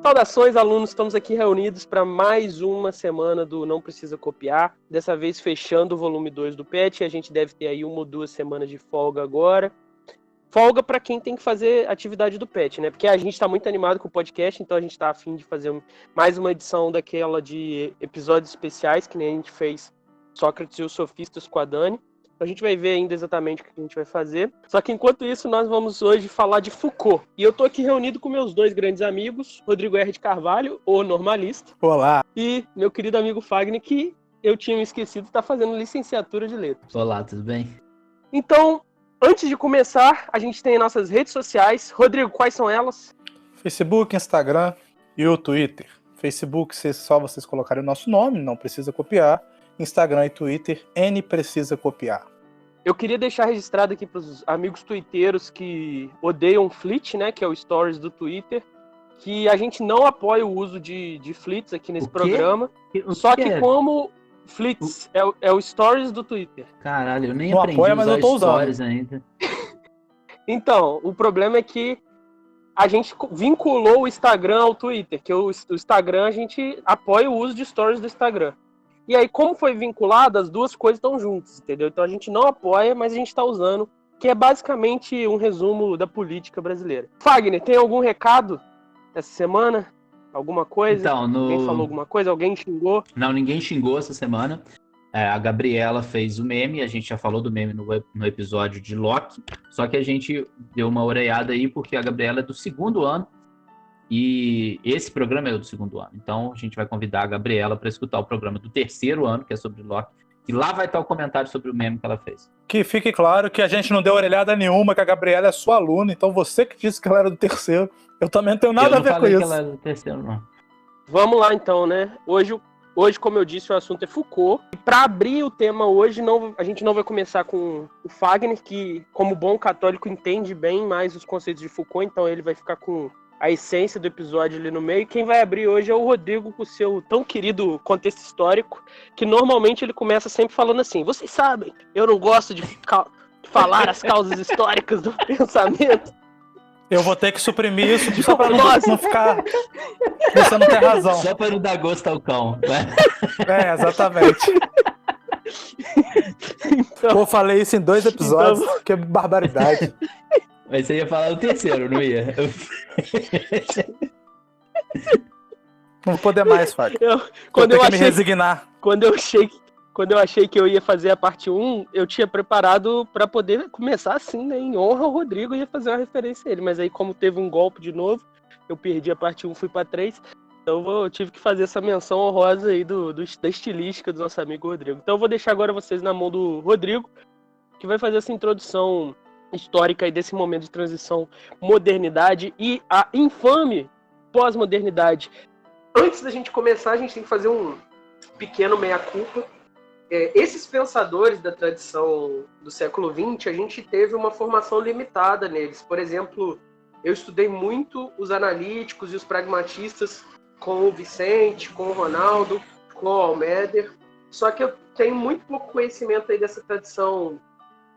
Saudações, alunos! Estamos aqui reunidos para mais uma semana do Não Precisa Copiar. Dessa vez fechando o volume 2 do PET. A gente deve ter aí 1 ou 2 semanas de folga agora. Folga para quem tem que fazer atividade do PET, né? Porque a gente está muito animado com o podcast, então a gente está a fim de fazer mais uma edição daquela de episódios especiais, que nem a gente fez Sócrates e os Sofistas com a Dani. A gente vai ver ainda exatamente o que a gente vai fazer. Só que enquanto isso, nós vamos hoje falar de Foucault. E eu tô aqui reunido com meus 2 grandes amigos, Rodrigo R. de Carvalho, o normalista. Olá. E meu querido amigo Fagner, que eu tinha me esquecido, está fazendo licenciatura de letras. Olá, tudo bem? Então, antes de começar, a gente tem nossas redes sociais. Rodrigo, quais são elas? Facebook, Instagram e o Twitter. Facebook, só vocês colocarem o nosso nome, não precisa copiar. Instagram e Twitter, N precisa copiar. Eu queria deixar registrado aqui para os amigos twitteiros que odeiam Fleet, né, que é o Stories do Twitter, que a gente não apoia o uso de Fleets aqui nesse programa. Só que como Fleets é o Stories do Twitter. Caralho, eu nem não aprendi apoia, a mas usar eu tô Stories usando ainda. Então, o problema é que a gente vinculou o Instagram ao Twitter, que o Instagram a gente apoia o uso de Stories do Instagram. E aí, como foi vinculado, as duas coisas estão juntas, entendeu? Então a gente não apoia, mas a gente está usando, que é basicamente um resumo da política brasileira. Fagner, tem algum recado essa semana? Alguma coisa? Então, Alguém falou alguma coisa? Alguém xingou? Não, ninguém xingou essa semana. A Gabriela fez o meme, a gente já falou do meme no episódio de Loki, só que a gente deu uma orelhada aí porque a Gabriela é do 2º ano e esse programa é do 2º ano. Então a gente vai convidar a Gabriela para escutar o programa do 3º ano, que é sobre Loki, e lá vai estar o comentário sobre o meme que ela fez. Que fique claro que a gente não deu orelhada nenhuma, que a Gabriela é sua aluna, então você que disse que ela era do 3º, eu também não tenho nada a ver com isso. Eu não falei que ela era do 3º, não. Vamos lá então, né? Hoje, como eu disse, o assunto é Foucault. E para abrir o tema hoje, a gente não vai começar com o Fagner, que, como bom católico, entende bem mais os conceitos de Foucault, então ele vai ficar com a essência do episódio ali no meio. Quem vai abrir hoje é o Rodrigo, com o seu tão querido contexto histórico, que normalmente ele começa sempre falando assim: vocês sabem, eu não gosto de falar as causas históricas do pensamento. Eu vou ter que suprimir isso só pra não ficar... Você não tem razão. Só para não dar gosto ao cão, né? Exatamente. Então, Eu falei isso em 2 episódios, que barbaridade. Mas você ia falar o 3º, não ia? Não vou poder mais, Fábio. Quando eu achei me resignar. Quando eu achei que eu ia fazer a parte 1, eu tinha preparado para poder começar assim, né? Em honra ao Rodrigo, eu ia fazer uma referência a ele. Mas aí, como teve um golpe de novo, eu perdi a parte 1, fui para 3. Então eu tive que fazer essa menção honrosa aí da estilística do nosso amigo Rodrigo. Então eu vou deixar agora vocês na mão do Rodrigo, que vai fazer essa introdução histórica aí desse momento de transição, modernidade e a infame pós-modernidade. Antes da gente começar, a gente tem que fazer um pequeno meia-culpa. Esses pensadores da tradição do século XX, a gente teve uma formação limitada neles. Por exemplo, eu estudei muito os analíticos e os pragmatistas com o Vicente, com o Ronaldo, com o Almeder. Só que eu tenho muito pouco conhecimento aí dessa tradição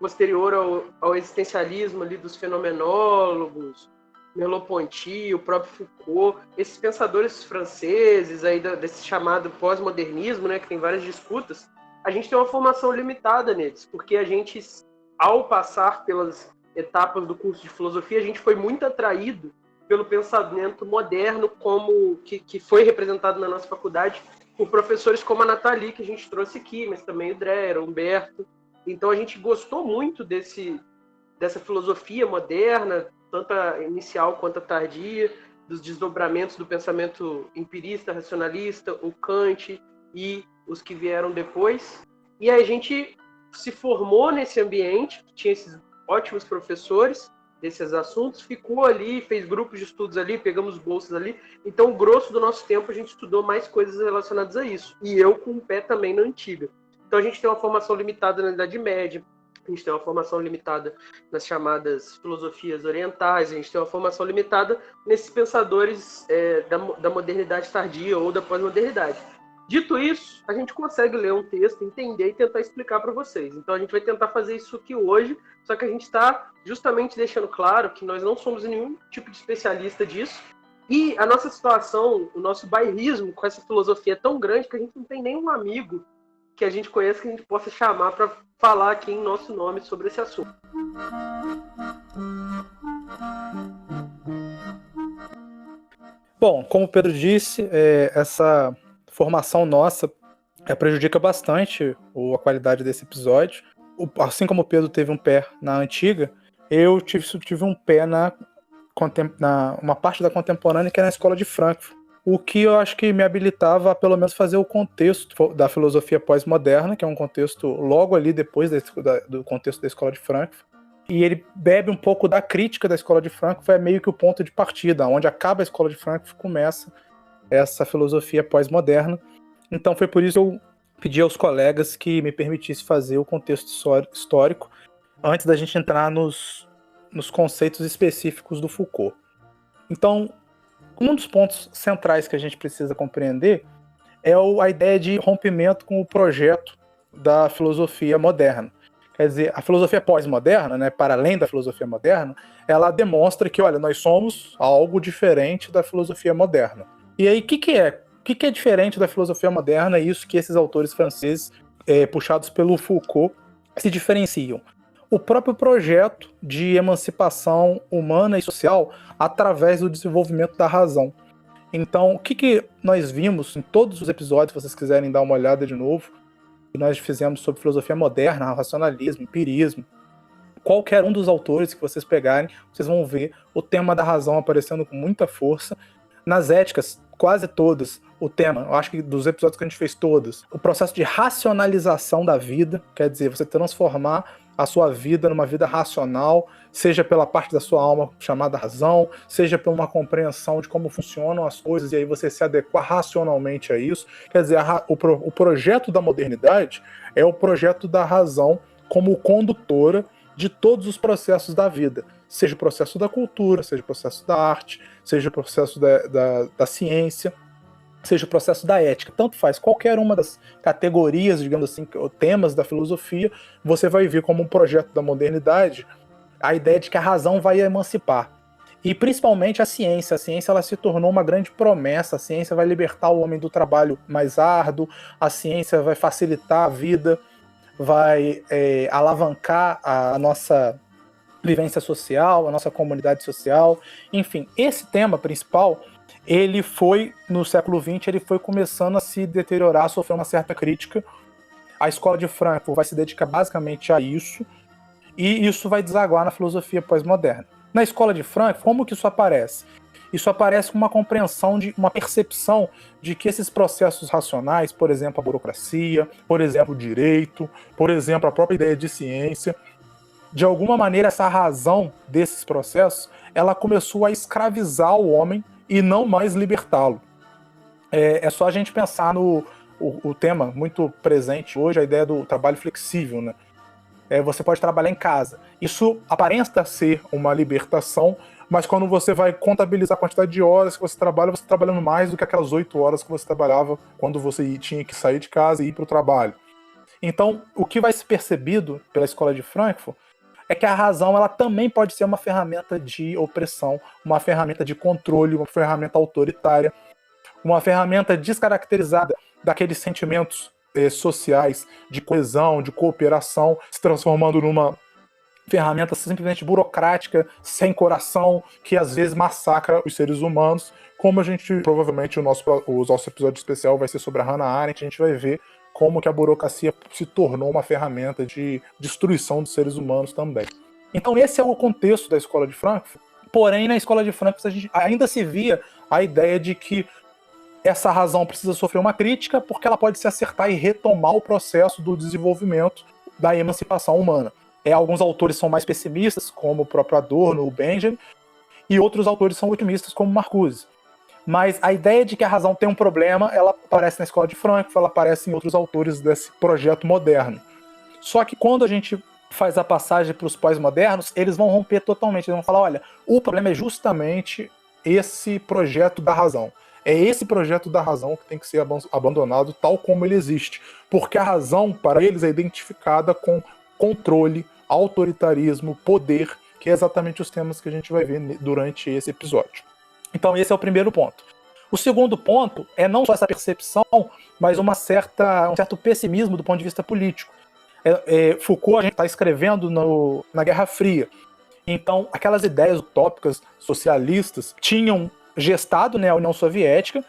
posterior ao existencialismo ali dos fenomenólogos, Merleau-Ponty, o próprio Foucault, esses pensadores franceses aí desse chamado pós-modernismo, né, que tem várias disputas. A gente tem uma formação limitada neles, porque a gente, ao passar pelas etapas do curso de filosofia, a gente foi muito atraído pelo pensamento moderno que foi representado na nossa faculdade por professores como a Nathalie, que a gente trouxe aqui, mas também o Dreher, o Humberto. Então a gente gostou muito dessa filosofia moderna, tanto a inicial quanto a tardia, dos desdobramentos do pensamento empirista, racionalista, o Kant e os que vieram depois. E a gente se formou nesse ambiente, que tinha esses ótimos professores desses assuntos, ficou ali, fez grupos de estudos ali, pegamos bolsas ali. Então, o grosso do nosso tempo, a gente estudou mais coisas relacionadas a isso. E eu com o pé também na antiga. Então, a gente tem uma formação limitada na Idade Média, a gente tem uma formação limitada nas chamadas filosofias orientais, a gente tem uma formação limitada nesses pensadores da modernidade tardia ou da pós-modernidade. Dito isso, a gente consegue ler um texto, entender e tentar explicar para vocês. Então a gente vai tentar fazer isso aqui hoje, só que a gente está justamente deixando claro que nós não somos nenhum tipo de especialista disso, E a nossa situação, o nosso bairrismo com essa filosofia é tão grande que a gente não tem nenhum amigo que a gente conheça que a gente possa chamar para falar aqui em nosso nome sobre esse assunto. Bom, como o Pedro disse, essa formação nossa prejudica bastante a qualidade desse episódio. Assim como o Pedro teve um pé na antiga, eu tive um pé na uma parte da contemporânea, que é na escola de Frankfurt. O que eu acho que me habilitava a pelo menos fazer o contexto da filosofia pós-moderna, que é um contexto logo ali depois do contexto da escola de Frankfurt. E ele bebe um pouco da crítica da escola de Frankfurt, é meio que o ponto de partida, onde acaba a escola de Frankfurt, começa essa filosofia pós-moderna. Então foi por isso que eu pedi aos colegas que me permitisse fazer o contexto histórico antes da gente entrar nos conceitos específicos do Foucault. Então, um dos pontos centrais que a gente precisa compreender é a ideia de rompimento com o projeto da filosofia moderna. Quer dizer, a filosofia pós-moderna, né, para além da filosofia moderna, ela demonstra que, olha, nós somos algo diferente da filosofia moderna. E aí, o que é diferente da filosofia moderna? E isso que esses autores franceses, puxados pelo Foucault, se diferenciam. O próprio projeto de emancipação humana e social através do desenvolvimento da razão. Então, o que nós vimos em todos os episódios, se vocês quiserem dar uma olhada de novo, que nós fizemos sobre filosofia moderna, racionalismo, empirismo, qualquer um dos autores que vocês pegarem, vocês vão ver o tema da razão aparecendo com muita força. Nas éticas, quase todas, o tema, eu acho que dos episódios que a gente fez todos, o processo de racionalização da vida, quer dizer, você transformar a sua vida numa vida racional, seja pela parte da sua alma chamada razão, seja por uma compreensão de como funcionam as coisas e aí você se adequar racionalmente a isso. Quer dizer, o projeto da modernidade é o projeto da razão como condutora de todos os processos da vida, seja o processo da cultura, seja o processo da arte, seja o processo da ciência, seja o processo da ética. Tanto faz, qualquer uma das categorias, digamos assim, temas da filosofia, você vai ver como um projeto da modernidade a ideia de que a razão vai emancipar. E principalmente a ciência. A ciência ela se tornou uma grande promessa, a ciência vai libertar o homem do trabalho mais árduo, a ciência vai facilitar a vida, vai alavancar a nossa vivência social, a nossa comunidade social. Enfim, esse tema principal, ele foi, no século XX, ele foi começando a se deteriorar, a sofrer uma certa crítica. A escola de Frankfurt vai se dedicar basicamente a isso, e isso vai desaguar na filosofia pós-moderna. Na escola de Frankfurt, como que isso aparece? Isso aparece com uma compreensão, uma percepção de que esses processos racionais, por exemplo, a burocracia, por exemplo, o direito, por exemplo, a própria ideia de ciência, de alguma maneira essa razão desses processos, ela começou a escravizar o homem e não mais libertá-lo. É só a gente pensar no tema muito presente hoje, a ideia do trabalho flexível, né? Você pode trabalhar em casa. Isso aparenta ser uma libertação, mas quando você vai contabilizar a quantidade de horas que você está trabalhando mais do que aquelas 8 horas que você trabalhava quando você tinha que sair de casa e ir para o trabalho. Então, o que vai ser percebido pela escola de Frankfurt é que a razão ela também pode ser uma ferramenta de opressão, uma ferramenta de controle, uma ferramenta autoritária, uma ferramenta descaracterizada daqueles sentimentos sociais de coesão, de cooperação, se transformando numa ferramenta simplesmente burocrática, sem coração, que às vezes massacra os seres humanos, como a gente, provavelmente, o nosso episódio especial vai ser sobre a Hannah Arendt, a gente vai ver como que a burocracia se tornou uma ferramenta de destruição dos seres humanos também. Então esse é o contexto da escola de Frankfurt, porém na escola de Frankfurt a gente ainda se via a ideia de que essa razão precisa sofrer uma crítica porque ela pode se acertar e retomar o processo do desenvolvimento da emancipação humana. Alguns autores são mais pessimistas, como o próprio Adorno, o Benjamin, e outros autores são otimistas, como Marcuse. Mas a ideia de que a razão tem um problema, ela aparece na escola de Frankfurt, ela aparece em outros autores desse projeto moderno. Só que quando a gente faz a passagem para os pós-modernos, eles vão romper totalmente, eles vão falar, olha, o problema é justamente esse projeto da razão. É esse projeto da razão que tem que ser abandonado tal como ele existe. Porque a razão, para eles, é identificada com controle, autoritarismo, poder, que é exatamente os temas que a gente vai ver durante esse episódio. Então esse é o primeiro ponto. O segundo ponto é não só essa percepção, mas um certo pessimismo do ponto de vista político. Foucault, a gente está escrevendo na Guerra Fria. Então, aquelas ideias utópicas socialistas tinham gestado, né, a União Soviética,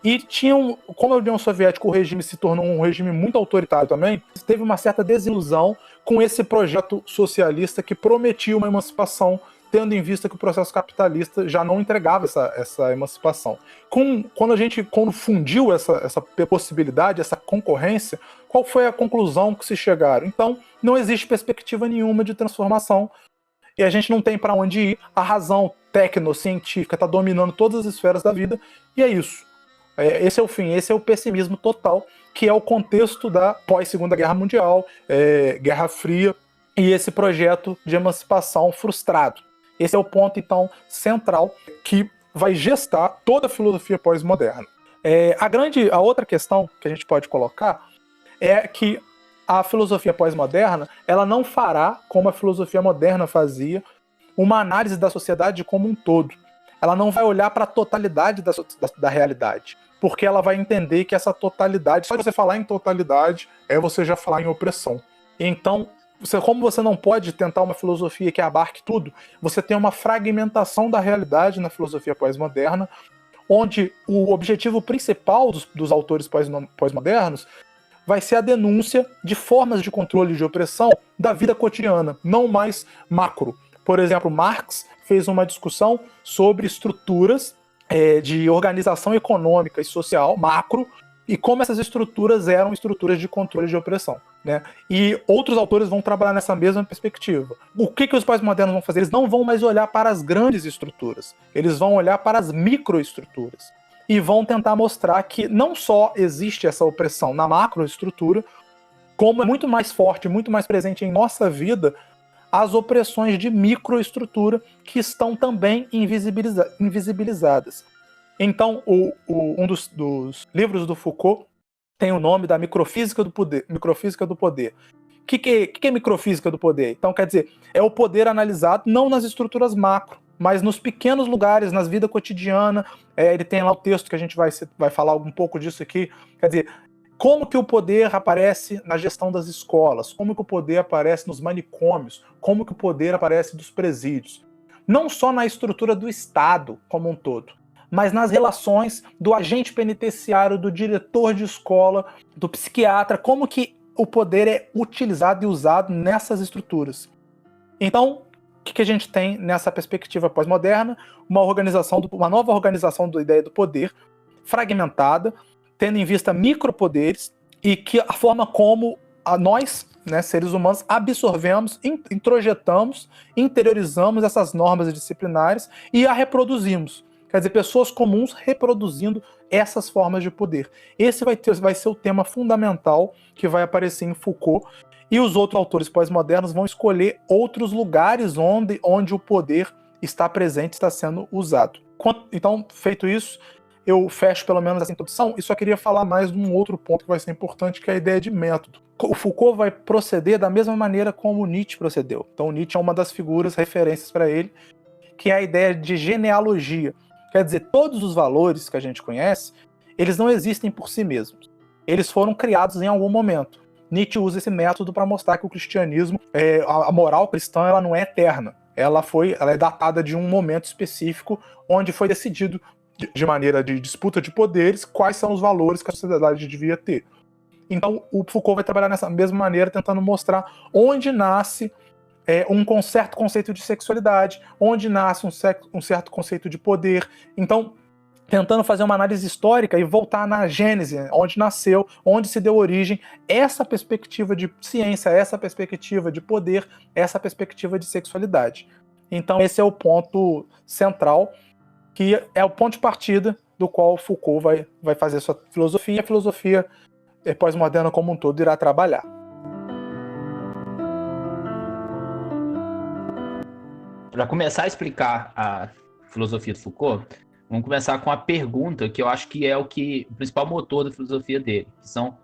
e como a União Soviética, o regime se tornou um regime muito autoritário também, teve uma certa desilusão com esse projeto socialista que prometia uma emancipação, tendo em vista que o processo capitalista já não entregava essa emancipação. Quando fundiu essa possibilidade, essa concorrência, qual foi a conclusão que se chegaram? Então, não existe perspectiva nenhuma de transformação e a gente não tem para onde ir. A razão tecnocientífica está dominando todas as esferas da vida e é isso. Esse é o fim, esse é o pessimismo total, que é o contexto da pós-Segunda Guerra Mundial, Guerra Fria e esse projeto de emancipação frustrado. Esse é o ponto, então, central que vai gestar toda a filosofia pós-moderna. A outra questão que a gente pode colocar é que a filosofia pós-moderna ela não fará, como a filosofia moderna fazia, uma análise da sociedade como um todo. Ela não vai olhar para a totalidade da realidade, porque ela vai entender que essa totalidade, só de você falar em totalidade, você já falar em opressão. Então, como você não pode tentar uma filosofia que abarque tudo, você tem uma fragmentação da realidade na filosofia pós-moderna, onde o objetivo principal dos autores pós-modernos vai ser a denúncia de formas de controle de opressão da vida cotidiana, não mais macro. Por exemplo, Marx fez uma discussão sobre estruturas de organização econômica e social macro, e como essas estruturas eram estruturas de controle de opressão, né? E outros autores vão trabalhar nessa mesma perspectiva. O que os pós-modernos vão fazer? Eles não vão mais olhar para as grandes estruturas, eles vão olhar para as microestruturas e vão tentar mostrar que não só existe essa opressão na macroestrutura, como é muito mais forte, muito mais presente em nossa vida as opressões de microestrutura que estão também invisibilizadas. Então, um dos livros do Foucault tem o nome da microfísica do poder. O que é microfísica do poder? Então, quer dizer, é o poder analisado não nas estruturas macro, mas nos pequenos lugares, na vida cotidiana. Ele tem lá o texto que a gente vai falar um pouco disso aqui. Quer dizer, como que o poder aparece na gestão das escolas, como que o poder aparece nos manicômios, como que o poder aparece dos presídios. Não só na estrutura do Estado como um todo, mas nas relações do agente penitenciário, do diretor de escola, do psiquiatra, como que o poder é utilizado e usado nessas estruturas. Então, o que a gente tem nessa perspectiva pós-moderna? Uma nova organização da ideia do poder, fragmentada, tendo em vista micropoderes, e que a forma como nós, né, seres humanos, absorvemos, introjetamos, interiorizamos essas normas disciplinares e a reproduzimos. Quer dizer, pessoas comuns reproduzindo essas formas de poder. Esse vai ser o tema fundamental que vai aparecer em Foucault, e os outros autores pós-modernos vão escolher outros lugares onde o poder está presente, está sendo usado. Então, feito isso, eu fecho pelo menos essa introdução e só queria falar mais de um outro ponto que vai ser importante, que é a ideia de método. O Foucault vai proceder da mesma maneira como Nietzsche procedeu. Então, Nietzsche é uma das figuras, referências para ele, que é a ideia de genealogia. Quer dizer, todos os valores que a gente conhece, eles não existem por si mesmos. Eles foram criados em algum momento. Nietzsche usa esse método para mostrar que o cristianismo, a moral cristã, ela não é eterna. Ela é datada de um momento específico onde foi decidido, de maneira de disputa de poderes, quais são os valores que a sociedade devia ter. Então, o Foucault vai trabalhar nessa mesma maneira, tentando mostrar onde nasce um certo conceito de sexualidade, onde nasce um certo conceito de poder. Então, tentando fazer uma análise histórica e voltar na gênese, onde nasceu, onde se deu origem, essa perspectiva de ciência, essa perspectiva de poder, essa perspectiva de sexualidade. Então, esse é o ponto central, que é o ponto de partida do qual Foucault vai fazer sua filosofia, e a filosofia pós-moderna como um todo irá trabalhar. Para começar a explicar a filosofia de Foucault, vamos começar com a pergunta que eu acho que é o principal motor da filosofia dele, que são: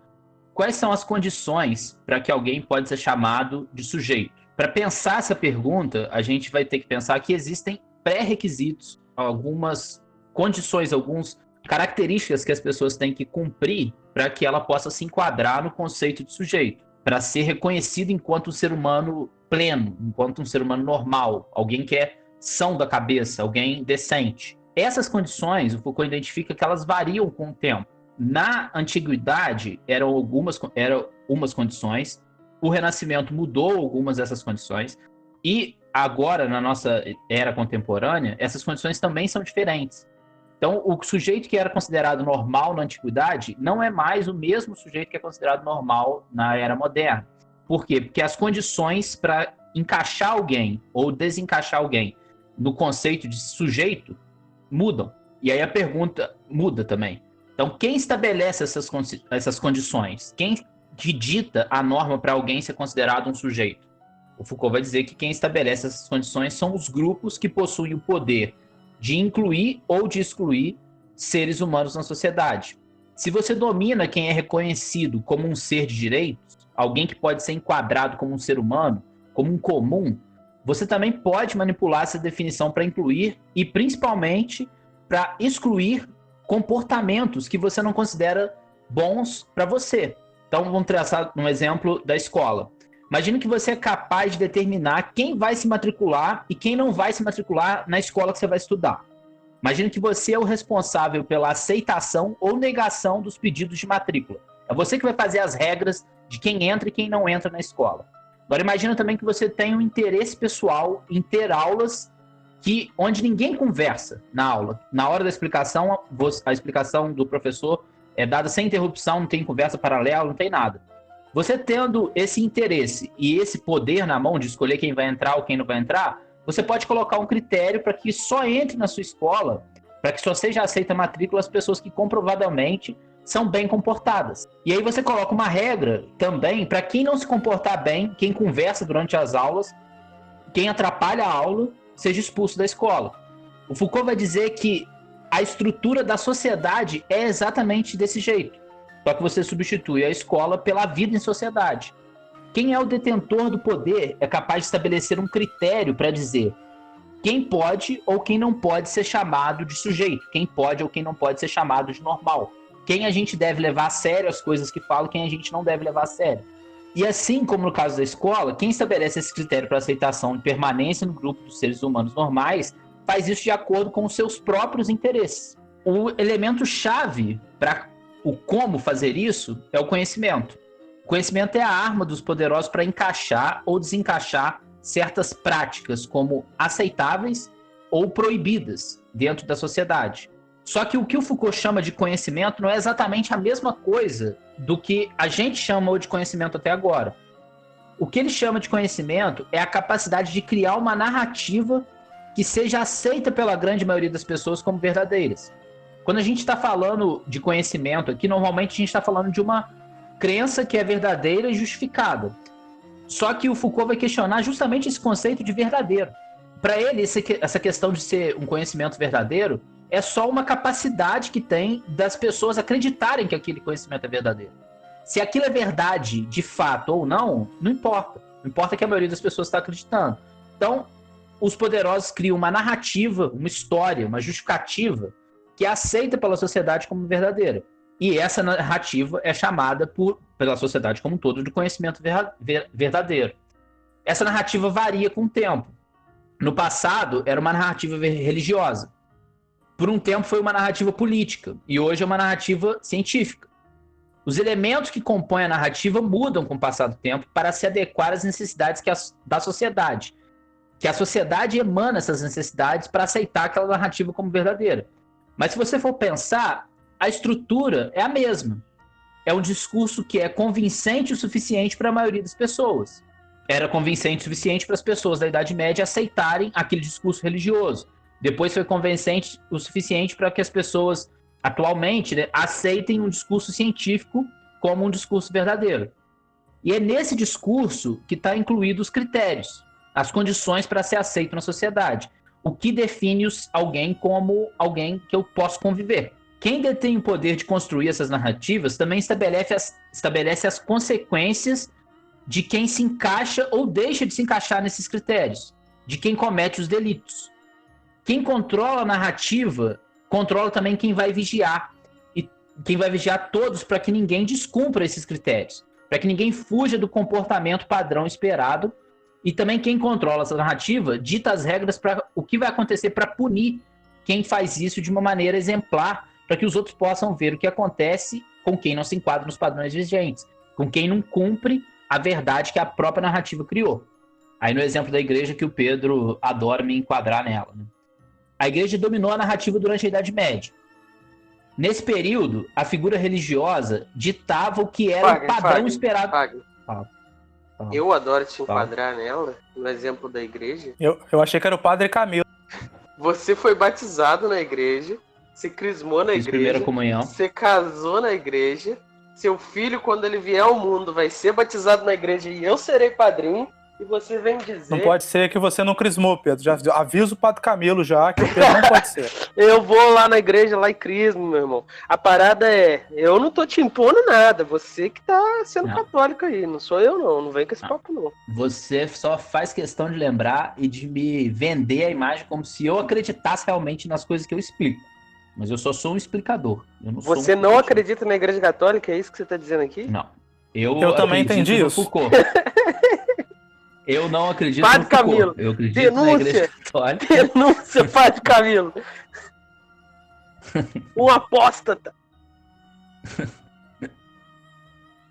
quais são as condições para que alguém pode ser chamado de sujeito? Para pensar essa pergunta, a gente vai ter que pensar que existem pré-requisitos, algumas condições, algumas características que as pessoas têm que cumprir para que ela possa se enquadrar no conceito de sujeito, para ser reconhecido enquanto um ser humano pleno, enquanto um ser humano normal, alguém que é são da cabeça, alguém decente. Essas condições, o Foucault identifica que elas variam com o tempo. Na antiguidade, eram umas condições, o Renascimento mudou algumas dessas condições, e agora, na nossa era contemporânea, essas condições também são diferentes. Então, o sujeito que era considerado normal na antiguidade não é mais o mesmo sujeito que é considerado normal na era moderna. Por quê? Porque as condições para encaixar alguém ou desencaixar alguém no conceito de sujeito mudam. E aí a pergunta muda também. Então, quem estabelece essas condições? Quem dita a norma para alguém ser considerado um sujeito? O Foucault vai dizer que quem estabelece essas condições são os grupos que possuem o poder de incluir ou de excluir seres humanos na sociedade. Se você domina quem é reconhecido como um ser de direitos, alguém que pode ser enquadrado como um ser humano, como um comum, você também pode manipular essa definição para incluir e, principalmente, para excluir comportamentos que você não considera bons para você. Então, vamos traçar um exemplo da escola. Imagina que você é capaz de determinar quem vai se matricular e quem não vai se matricular na escola que você vai estudar. Imagina que você é o responsável pela aceitação ou negação dos pedidos de matrícula. É você que vai fazer as regras de quem entra e quem não entra na escola. Agora, imagina também que você tem um interesse pessoal em ter aulas onde ninguém conversa na aula. Na hora da explicação, a explicação do professor é dada sem interrupção, não tem conversa paralela, não tem nada. Você tendo esse interesse e esse poder na mão de escolher quem vai entrar ou quem não vai entrar, você pode colocar um critério para que só entre na sua escola, para que só seja aceita a matrícula as pessoas que comprovadamente são bem comportadas. E aí você coloca uma regra também para quem não se comportar bem, quem conversa durante as aulas, quem atrapalha a aula, seja expulso da escola. O Foucault vai dizer que a estrutura da sociedade é exatamente desse jeito. Só que você substitui a escola pela vida em sociedade. Quem é o detentor do poder é capaz de estabelecer um critério para dizer quem pode ou quem não pode ser chamado de sujeito, quem pode ou quem não pode ser chamado de normal, quem a gente deve levar a sério as coisas que fala, quem a gente não deve levar a sério. E assim como no caso da escola, quem estabelece esse critério para aceitação e permanência no grupo dos seres humanos normais faz isso de acordo com os seus próprios interesses. O elemento-chave para o como fazer isso é o conhecimento. O conhecimento é a arma dos poderosos para encaixar ou desencaixar certas práticas como aceitáveis ou proibidas dentro da sociedade. Só que o Foucault chama de conhecimento não é exatamente a mesma coisa do que a gente chamou de conhecimento até agora. O que ele chama de conhecimento é a capacidade de criar uma narrativa que seja aceita pela grande maioria das pessoas como verdadeiras. Quando a gente está falando de conhecimento aqui, normalmente a gente está falando de uma crença que é verdadeira e justificada. Só que o Foucault vai questionar justamente esse conceito de verdadeiro. Para ele, essa questão de ser um conhecimento verdadeiro é só uma capacidade que tem das pessoas acreditarem que aquele conhecimento é verdadeiro. Se aquilo é verdade de fato ou não, não importa. Não importa que a maioria das pessoas está acreditando. Então, os poderosos criam uma narrativa, uma história, uma justificativa que é aceita pela sociedade como verdadeira. E essa narrativa é chamada pela sociedade como um todo de conhecimento verdadeiro. Essa narrativa varia com o tempo. No passado, era uma narrativa religiosa. Por um tempo, foi uma narrativa política. E hoje é uma narrativa científica. Os elementos que compõem a narrativa mudam com o passar do tempo para se adequar às necessidades da sociedade. Que a sociedade emana essas necessidades para aceitar aquela narrativa como verdadeira. Mas se você for pensar, a estrutura é a mesma. É um discurso que é convincente o suficiente para a maioria das pessoas. Era convincente o suficiente para as pessoas da Idade Média aceitarem aquele discurso religioso. Depois foi convincente o suficiente para que as pessoas, atualmente, aceitem um discurso científico como um discurso verdadeiro. E é nesse discurso que está incluído os critérios, as condições para ser aceito na sociedade. O que define alguém como alguém que eu posso conviver. Quem detém o poder de construir essas narrativas também estabelece as consequências de quem se encaixa ou deixa de se encaixar nesses critérios, de quem comete os delitos. Quem controla a narrativa controla também quem vai vigiar. E quem vai vigiar todos para que ninguém descumpra esses critérios. Para que ninguém fuja do comportamento padrão esperado. E também quem controla essa narrativa dita as regras para o que vai acontecer para punir quem faz isso de uma maneira exemplar, para que os outros possam ver o que acontece com quem não se enquadra nos padrões vigentes, com quem não cumpre a verdade que a própria narrativa criou. Aí no exemplo da igreja que o Pedro adora me enquadrar nela, né? A igreja dominou a narrativa durante a Idade Média. Nesse período, a figura religiosa ditava o que era o padrão esperado. Eu adoro te enquadrar nela, no exemplo da igreja. Eu achei que era o Padre Camilo. Você foi batizado na igreja, se crismou na igreja, primeira comunhão. Você casou na igreja, seu filho, quando ele vier ao mundo, vai ser batizado na igreja e eu serei padrinho. E você vem dizer... Não pode ser que você não crismou, Pedro. Já aviso o Padre Camilo já, que o Pedro não pode ser. Eu vou lá na igreja, lá e crismo, meu irmão. A parada é, eu não tô te impondo nada. Você que tá sendo católico aí. Não sou eu, não. Não vem com esse papo, não. Você só faz questão de lembrar e de me vender a imagem como se eu acreditasse realmente nas coisas que eu explico. Mas eu só sou um explicador. Eu não você não acredita na igreja católica? É isso que você tá dizendo aqui? Não. Eu também entendi isso. Foucault. Eu não acredito Padre no Foucault. Camilo, Eu acredito na igreja católica. Denúncia, Padre Camilo. Um apóstata.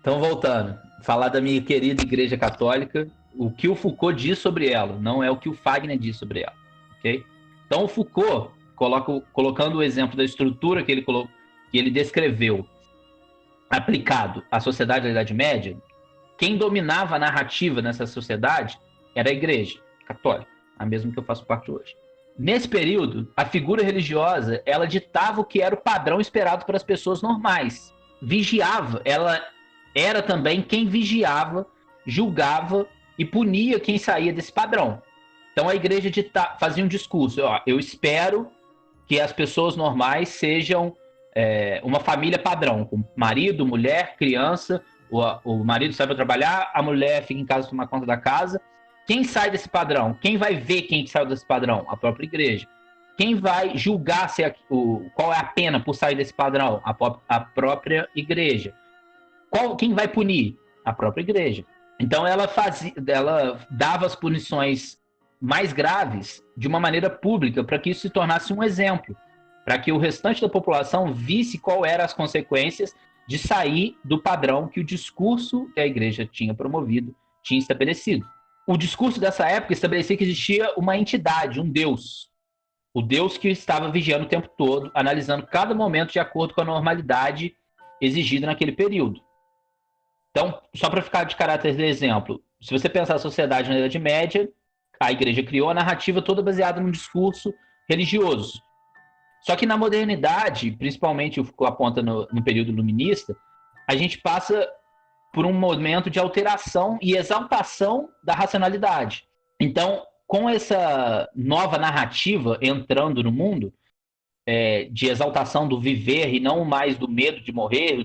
Então, voltando. Falar da minha querida igreja católica. O que o Foucault diz sobre ela, não é o que o Fagner diz sobre ela. Okay? Então, o Foucault, colocando o exemplo da estrutura que ele descreveu, aplicado à sociedade da Idade Média, quem dominava a narrativa nessa sociedade era a igreja católica, a mesma que eu faço parte hoje. Nesse período, a figura religiosa, ela ditava o que era o padrão esperado para as pessoas normais. Vigiava, ela era também quem vigiava, julgava e punia quem saía desse padrão. Então a igreja fazia um discurso, eu espero que as pessoas normais sejam uma família padrão, com marido, mulher, criança. O marido sai para trabalhar, a mulher fica em casa tomar conta da casa. Quem sai desse padrão? Quem vai ver quem saiu desse padrão? A própria igreja. Quem vai julgar qual é a pena por sair desse padrão? A própria igreja. Quem vai punir? A própria igreja. Então ela dava as punições mais graves de uma maneira pública para que isso se tornasse um exemplo, para que o restante da população visse qual eram as consequências de sair do padrão que o discurso que a igreja tinha promovido, tinha estabelecido. O discurso dessa época estabelecia que existia uma entidade, um Deus. O Deus que estava vigiando o tempo todo, analisando cada momento de acordo com a normalidade exigida naquele período. Então, só para ficar de caráter de exemplo, se você pensar a sociedade na Idade Média, a igreja criou a narrativa toda baseada num discurso religioso. Só que na modernidade, principalmente o Foucault aponta no período iluminista, a gente passa por um momento de alteração e exaltação da racionalidade. Então, com essa nova narrativa entrando no mundo, de exaltação do viver e não mais do medo de morrer,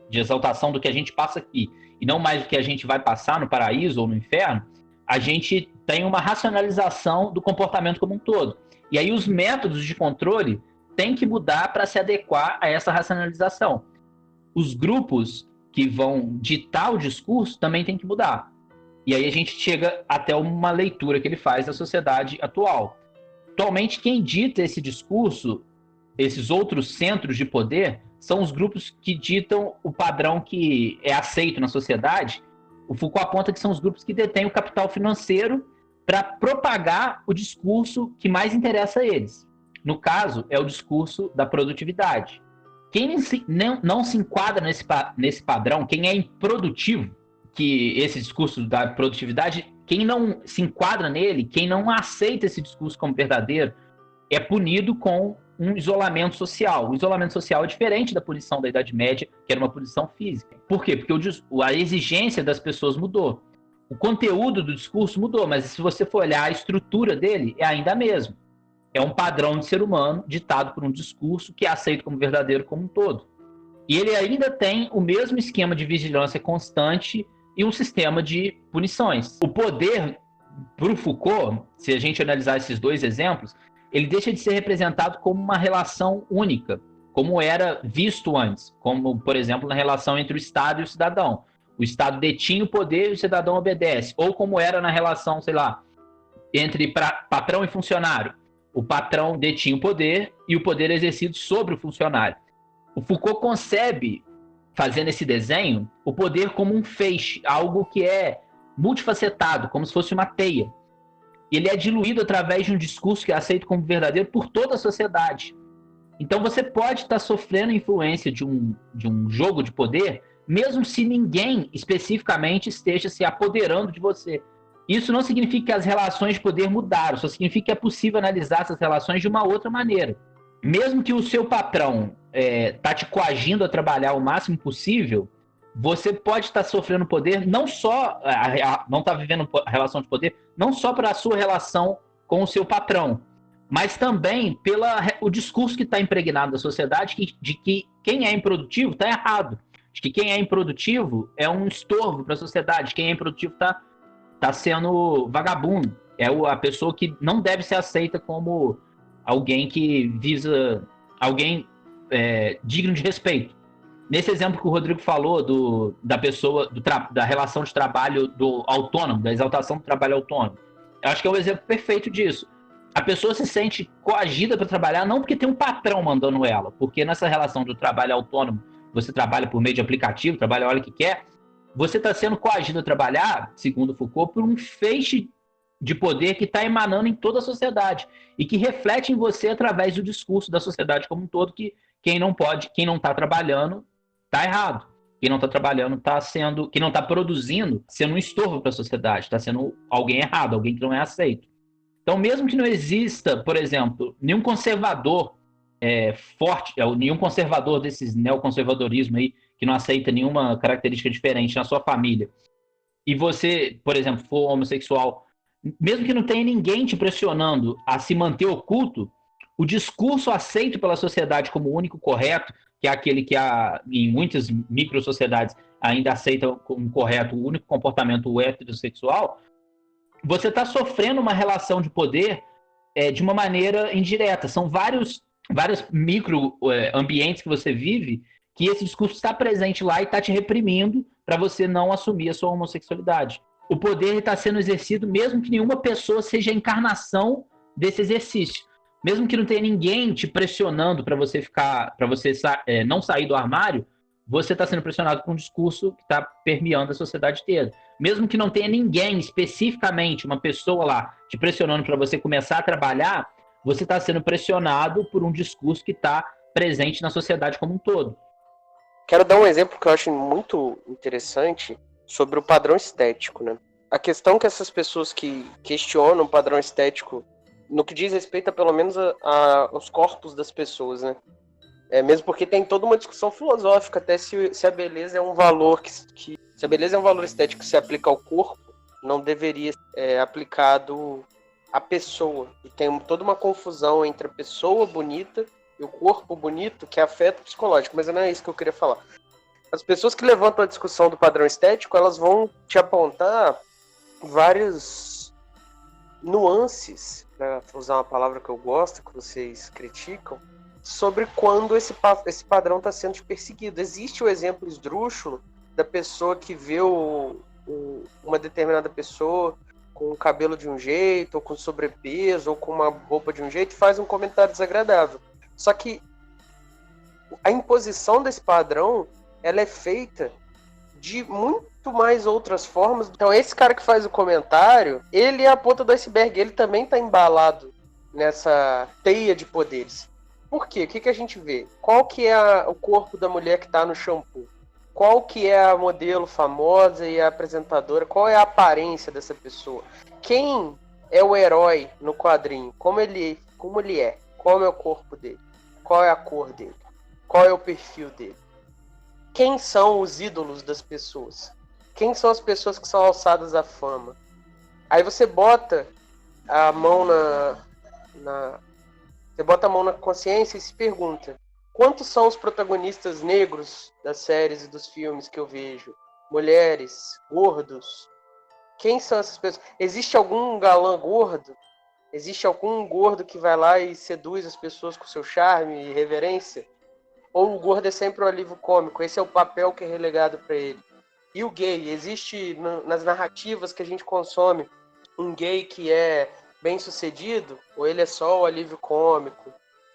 de exaltação do que a gente passa aqui, e não mais do que a gente vai passar no paraíso ou no inferno, a gente tem uma racionalização do comportamento como um todo. E aí os métodos de controle têm que mudar para se adequar a essa racionalização. Os grupos que vão ditar o discurso também têm que mudar. E aí a gente chega até uma leitura que ele faz da sociedade atual. Atualmente, quem dita esse discurso, esses outros centros de poder, são os grupos que ditam o padrão que é aceito na sociedade. O Foucault aponta que são os grupos que detêm o capital financeiro para propagar o discurso que mais interessa a eles. No caso, é o discurso da produtividade. Quem não se enquadra nesse padrão, quem é improdutivo, que esse discurso da produtividade, quem não se enquadra nele, quem não aceita esse discurso como verdadeiro, é punido com um isolamento social. O isolamento social é diferente da punição da Idade Média, que era uma punição física. Por quê? Porque a exigência das pessoas mudou. O conteúdo do discurso mudou, mas se você for olhar a estrutura dele, é ainda a mesma. É um padrão de ser humano ditado por um discurso que é aceito como verdadeiro como um todo. E ele ainda tem o mesmo esquema de vigilância constante e um sistema de punições. O poder, para o Foucault, se a gente analisar esses dois exemplos, ele deixa de ser representado como uma relação única, como era visto antes, como, por exemplo, na relação entre o Estado e o cidadão. O Estado detinha o poder e o cidadão obedece. Ou como era na relação, sei lá, entre patrão e funcionário. O patrão detinha o poder e o poder é exercido sobre o funcionário. O Foucault concebe, fazendo esse desenho, o poder como um feixe, algo que é multifacetado, como se fosse uma teia. Ele é diluído através de um discurso que é aceito como verdadeiro por toda a sociedade. Então você pode estar sofrendo influência de um jogo de poder, mesmo se ninguém especificamente esteja se apoderando de você. Isso não significa que as relações de poder mudaram, só significa que é possível analisar essas relações de uma outra maneira. Mesmo que o seu patrão está te coagindo a trabalhar o máximo possível, você pode estar sofrendo poder, não só, não está vivendo a relação de poder, não só pela sua relação com o seu patrão, mas também pelo discurso que está impregnado da sociedade de que quem é improdutivo está errado, de que quem é improdutivo é um estorvo para a sociedade, quem é improdutivo está sendo vagabundo, é a pessoa que não deve ser aceita como alguém que visa, alguém digno de respeito. Nesse exemplo que o Rodrigo falou da pessoa, da relação de trabalho do autônomo, da exaltação do trabalho autônomo, eu acho que é um exemplo perfeito disso. A pessoa se sente coagida para trabalhar não porque tem um patrão mandando ela, porque nessa relação do trabalho autônomo, você trabalha por meio de aplicativo, trabalha a hora que quer, você está sendo coagido a trabalhar, segundo Foucault, por um feixe de poder que está emanando em toda a sociedade e que reflete em você através do discurso da sociedade como um todo, que quem não está trabalhando está errado. Quem não está trabalhando quem não está produzindo, sendo um estorvo para a sociedade, está sendo alguém errado, alguém que não é aceito. Então, mesmo que não exista, por exemplo, nenhum conservador forte, nenhum conservador desses neoconservadorismo aí, que não aceita nenhuma característica diferente na sua família, e você, por exemplo, for homossexual, mesmo que não tenha ninguém te pressionando a se manter oculto, o discurso aceito pela sociedade como o único correto, que é aquele que em muitas micro-sociedades ainda aceita como correto o único comportamento heterossexual, você está sofrendo uma relação de poder de uma maneira indireta. São vários micro-ambientes que você vive que esse discurso está presente lá e está te reprimindo para você não assumir a sua homossexualidade. O poder está sendo exercido mesmo que nenhuma pessoa seja a encarnação desse exercício. Mesmo que não tenha ninguém te pressionando para você não sair do armário, você está sendo pressionado por um discurso que está permeando a sociedade inteira. Mesmo que não tenha ninguém especificamente, uma pessoa lá, te pressionando para você começar a trabalhar, você está sendo pressionado por um discurso que está presente na sociedade como um todo. Quero dar um exemplo que eu acho muito interessante sobre o padrão estético, né? A questão que essas pessoas que questionam o padrão estético, no que diz respeito a pelo menos aos corpos das pessoas, né? Mesmo porque tem toda uma discussão filosófica até se a beleza é um valor se a beleza é um valor estético que se aplica ao corpo, não deveria ser aplicado à pessoa. E tem toda uma confusão entre a pessoa bonita e o corpo bonito, que é afeto psicológico, mas não é isso que eu queria falar. As pessoas que levantam a discussão do padrão estético, elas vão te apontar várias nuances, para usar uma palavra que eu gosto, que vocês criticam, sobre quando esse padrão está sendo perseguido. Existe o exemplo esdrúxulo da pessoa que vê uma determinada pessoa com o cabelo de um jeito, ou com sobrepeso, ou com uma roupa de um jeito, e faz um comentário desagradável. Só que a imposição desse padrão, ela é feita de muito mais outras formas. Então esse cara que faz o comentário, ele é a ponta do iceberg, ele também está embalado nessa teia de poderes. Por quê? O que a gente vê? Qual que é o corpo da mulher que está no shampoo? Qual que é a modelo famosa e a apresentadora? Qual é a aparência dessa pessoa? Quem é o herói no quadrinho? Como ele é? Qual é o corpo dele? Qual é a cor dele? Qual é o perfil dele? Quem são os ídolos das pessoas? Quem são as pessoas que são alçadas à fama? Aí você bota a mão você bota a mão na consciência e se pergunta: quantos são os protagonistas negros das séries e dos filmes que eu vejo? Mulheres, gordos? Quem são essas pessoas? Existe algum galã gordo? Existe algum gordo que vai lá e seduz as pessoas com seu charme e reverência? Ou o gordo é sempre o alívio cômico? Esse é o papel que é relegado para ele. E o gay? Existe nas narrativas que a gente consome um gay que é bem sucedido? Ou ele é só o alívio cômico?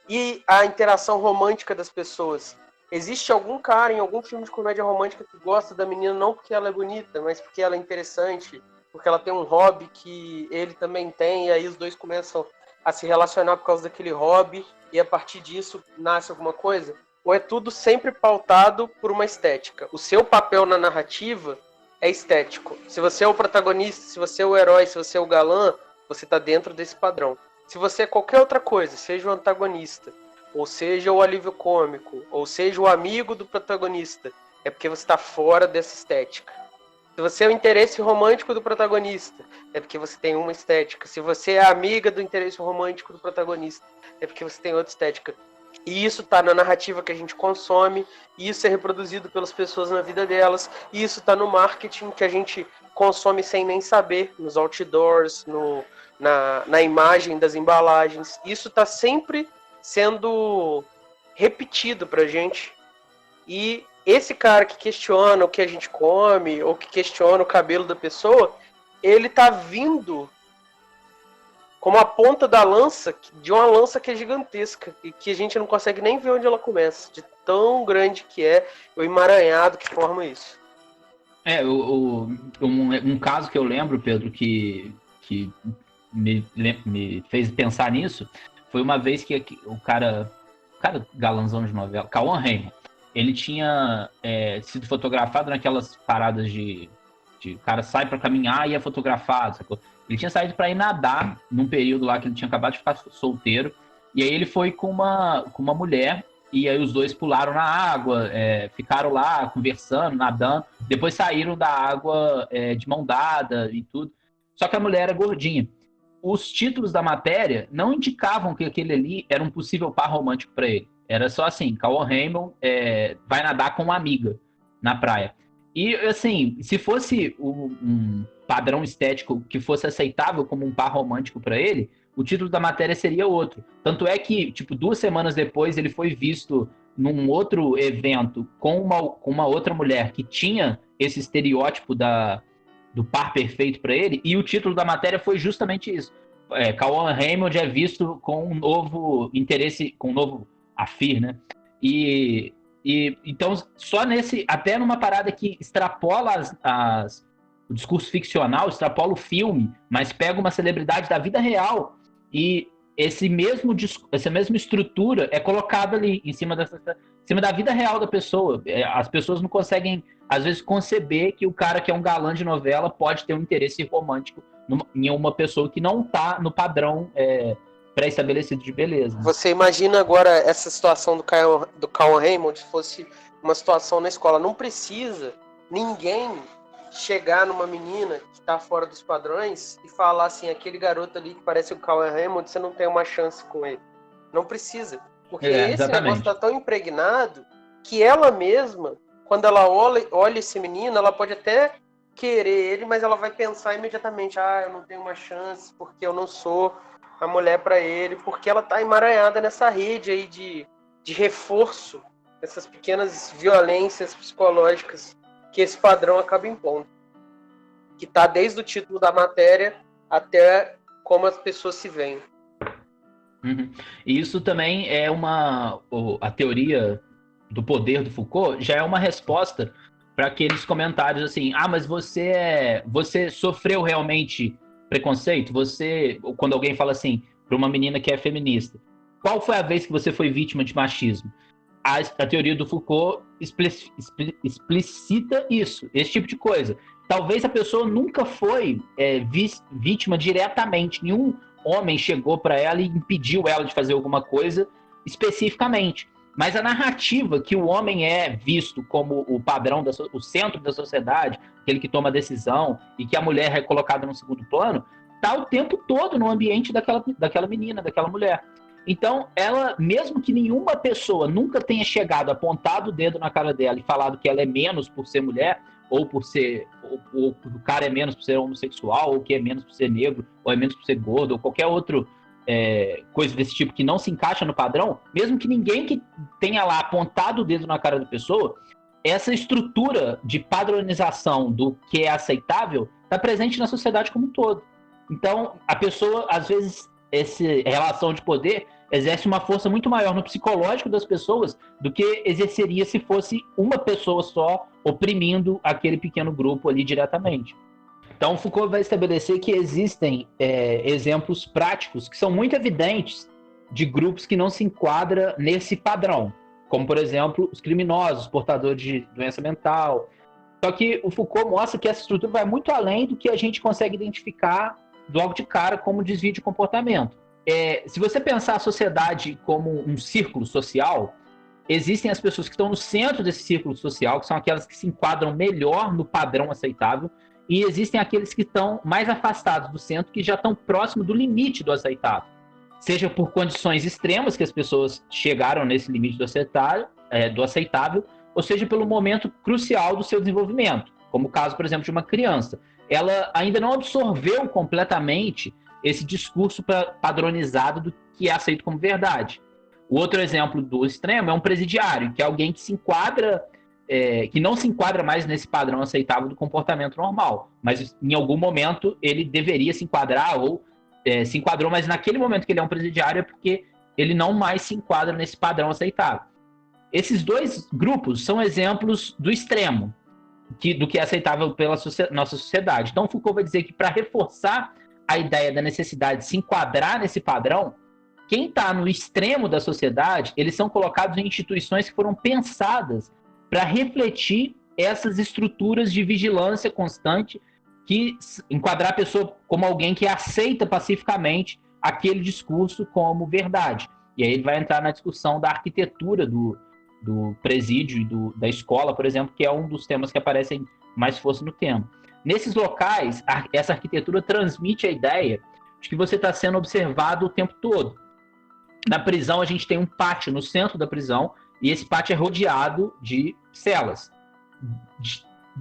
E a interação romântica das pessoas? Existe algum cara em algum filme de comédia romântica que gosta da menina não porque ela é bonita, mas porque ela é interessante, porque ela tem um hobby que ele também tem, e aí os dois começam a se relacionar por causa daquele hobby, e a partir disso nasce alguma coisa? Ou é tudo sempre pautado por uma estética? O seu papel na narrativa é estético. Se você é o protagonista, se você é o herói, se você é o galã, você está dentro desse padrão. Se você é qualquer outra coisa, seja o antagonista, ou seja o alívio cômico, ou seja o amigo do protagonista, é porque você está fora dessa estética. Se você é o interesse romântico do protagonista, é porque você tem uma estética. Se você é amiga do interesse romântico do protagonista, é porque você tem outra estética. E isso está na narrativa que a gente consome, e isso é reproduzido pelas pessoas na vida delas, e isso está no marketing que a gente consome sem nem saber, nos outdoors, na imagem das embalagens. Isso está sempre sendo repetido pra gente. E esse cara que questiona o que a gente come, ou que questiona o cabelo da pessoa, ele tá vindo como a ponta da lança, de uma lança que é gigantesca, e que a gente não consegue nem ver onde ela começa, de tão grande que é, o emaranhado que forma isso. Um caso que eu lembro, Pedro, que me fez pensar nisso, foi uma vez que o cara galanzão de novela, Cauã Raymond, ele tinha sido fotografado naquelas paradas de o cara sai para caminhar e é fotografado, sacou? Ele tinha saído para ir nadar num período lá que ele tinha acabado de ficar solteiro, e aí ele foi com uma mulher, e aí os dois pularam na água, ficaram lá conversando, nadando, depois saíram da água de mão dada e tudo, só que a mulher era gordinha. Os títulos da matéria não indicavam que aquele ali era um possível par romântico para ele. Era só assim, Cauã Raymond vai nadar com uma amiga na praia. E, assim, se fosse um padrão estético que fosse aceitável como um par romântico para ele, o título da matéria seria outro. Tanto é que, 2 semanas depois, ele foi visto num outro evento com uma outra mulher que tinha esse estereótipo do par perfeito para ele, e o título da matéria foi justamente isso. Cauã Raymond é visto com um novo interesse, com um novo afir, né? E então, só até numa parada que extrapola o discurso ficcional, extrapola o filme, mas pega uma celebridade da vida real e essa mesma estrutura é colocada ali em cima da vida real da pessoa. As pessoas não conseguem, às vezes, conceber que o cara que é um galã de novela pode ter um interesse romântico em uma pessoa que não está no padrão pré-estabelecido de beleza. Você imagina agora essa situação do Cauã Raymond se fosse uma situação na escola. Não precisa ninguém chegar numa menina que está fora dos padrões e falar assim, aquele garoto ali que parece o Cauã Raymond, você não tem uma chance com ele. Não precisa. Porque esse negócio está tão impregnado que ela mesma, quando ela olha esse menino, ela pode até querer ele, mas ela vai pensar imediatamente, eu não tenho uma chance porque eu não sou a mulher para ele, porque ela tá emaranhada nessa rede aí de reforço, essas pequenas violências psicológicas que esse padrão acaba impondo. Que tá desde o título da matéria até como as pessoas se veem. Uhum. E isso também é a teoria do poder do Foucault já é uma resposta para aqueles comentários assim, mas você sofreu realmente preconceito? Quando alguém fala assim para uma menina que é feminista, qual foi a vez que você foi vítima de machismo? A teoria do Foucault explicita isso, esse tipo de coisa. Talvez a pessoa nunca foi vítima diretamente, nenhum homem chegou para ela e impediu ela de fazer alguma coisa especificamente. Mas a narrativa que o homem é visto como o padrão, o centro da sociedade, aquele que toma a decisão, e que a mulher é colocada no segundo plano, está o tempo todo no ambiente daquela menina, daquela mulher. Então, ela, mesmo que nenhuma pessoa nunca tenha chegado, apontado o dedo na cara dela e falado que ela é menos por ser mulher, ou o cara é menos por ser homossexual, ou que é menos por ser negro, ou é menos por ser gordo, ou qualquer outro coisa desse tipo que não se encaixa no padrão, mesmo que ninguém que tenha lá apontado o dedo na cara da pessoa, essa estrutura de padronização do que é aceitável está presente na sociedade como um todo. Então, a pessoa, às vezes, essa relação de poder exerce uma força muito maior no psicológico das pessoas do que exerceria se fosse uma pessoa só oprimindo aquele pequeno grupo ali diretamente. Então, Foucault vai estabelecer que existem exemplos práticos que são muito evidentes de grupos que não se enquadram nesse padrão, como, por exemplo, os criminosos, portadores de doença mental. Só que o Foucault mostra que essa estrutura vai muito além do que a gente consegue identificar logo de cara como desvio de comportamento. Se você pensar a sociedade como um círculo social, existem as pessoas que estão no centro desse círculo social, que são aquelas que se enquadram melhor no padrão aceitável, e existem aqueles que estão mais afastados do centro, que já estão próximo do limite do aceitável. Seja por condições extremas que as pessoas chegaram nesse limite do aceitável, ou seja pelo momento crucial do seu desenvolvimento, como o caso, por exemplo, de uma criança. Ela ainda não absorveu completamente esse discurso padronizado do que é aceito como verdade. O outro exemplo do extremo é um presidiário, que é alguém que se enquadra, que não se enquadra mais nesse padrão aceitável do comportamento normal, mas em algum momento ele deveria se enquadrar ou se enquadrou, mas naquele momento que ele é um presidiário é porque ele não mais se enquadra nesse padrão aceitável. Esses dois grupos são exemplos do extremo, do que é aceitável pela nossa sociedade. Então Foucault vai dizer que para reforçar a ideia da necessidade de se enquadrar nesse padrão, quem está no extremo da sociedade, eles são colocados em instituições que foram pensadas para refletir essas estruturas de vigilância constante, que enquadrar a pessoa como alguém que aceita pacificamente aquele discurso como verdade. E aí ele vai entrar na discussão da arquitetura do presídio e da escola, por exemplo, que é um dos temas que aparecem mais força no tema. Nesses locais, essa arquitetura transmite a ideia de que você está sendo observado o tempo todo. Na prisão, a gente tem um pátio no centro da prisão, e esse pátio é rodeado de celas.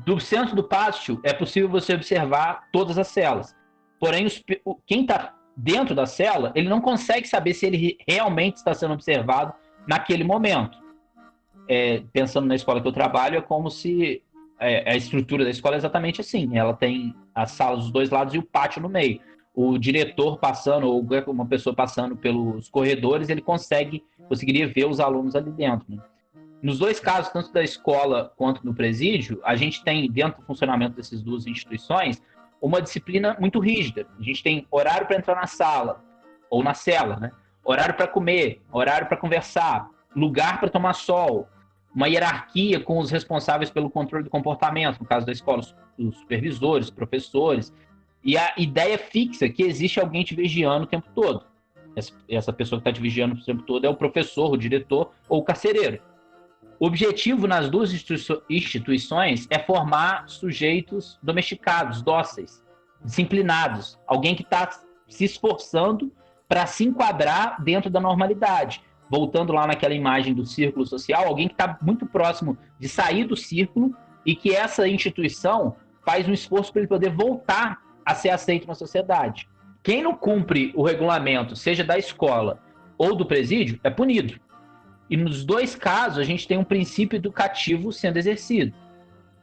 Do centro do pátio, é possível você observar todas as celas. Porém, quem está dentro da cela, ele não consegue saber se ele realmente está sendo observado naquele momento. Pensando na escola que eu trabalho, é como se a estrutura da escola é exatamente assim. Ela tem as salas dos dois lados e o pátio no meio. O diretor passando, ou uma pessoa passando pelos corredores, ele conseguiria ver os alunos ali dentro, né? Nos dois casos, tanto da escola quanto no presídio, a gente tem, dentro do funcionamento dessas duas instituições, uma disciplina muito rígida. A gente tem horário para entrar na sala, ou na cela, né? Horário para comer, horário para conversar, lugar para tomar sol, uma hierarquia com os responsáveis pelo controle do comportamento, no caso da escola, os supervisores, os professores, e a ideia fixa que existe alguém te vigiando o tempo todo. Essa pessoa que está te vigiando o tempo todo é o professor, o diretor ou o carcereiro. O objetivo nas duas instituições é formar sujeitos domesticados, dóceis, disciplinados, alguém que está se esforçando para se enquadrar dentro da normalidade. Voltando lá naquela imagem do círculo social, alguém que está muito próximo de sair do círculo e que essa instituição faz um esforço para ele poder voltar a ser aceito na sociedade. Quem não cumpre o regulamento, seja da escola ou do presídio, é punido. E nos dois casos, a gente tem um princípio educativo sendo exercido.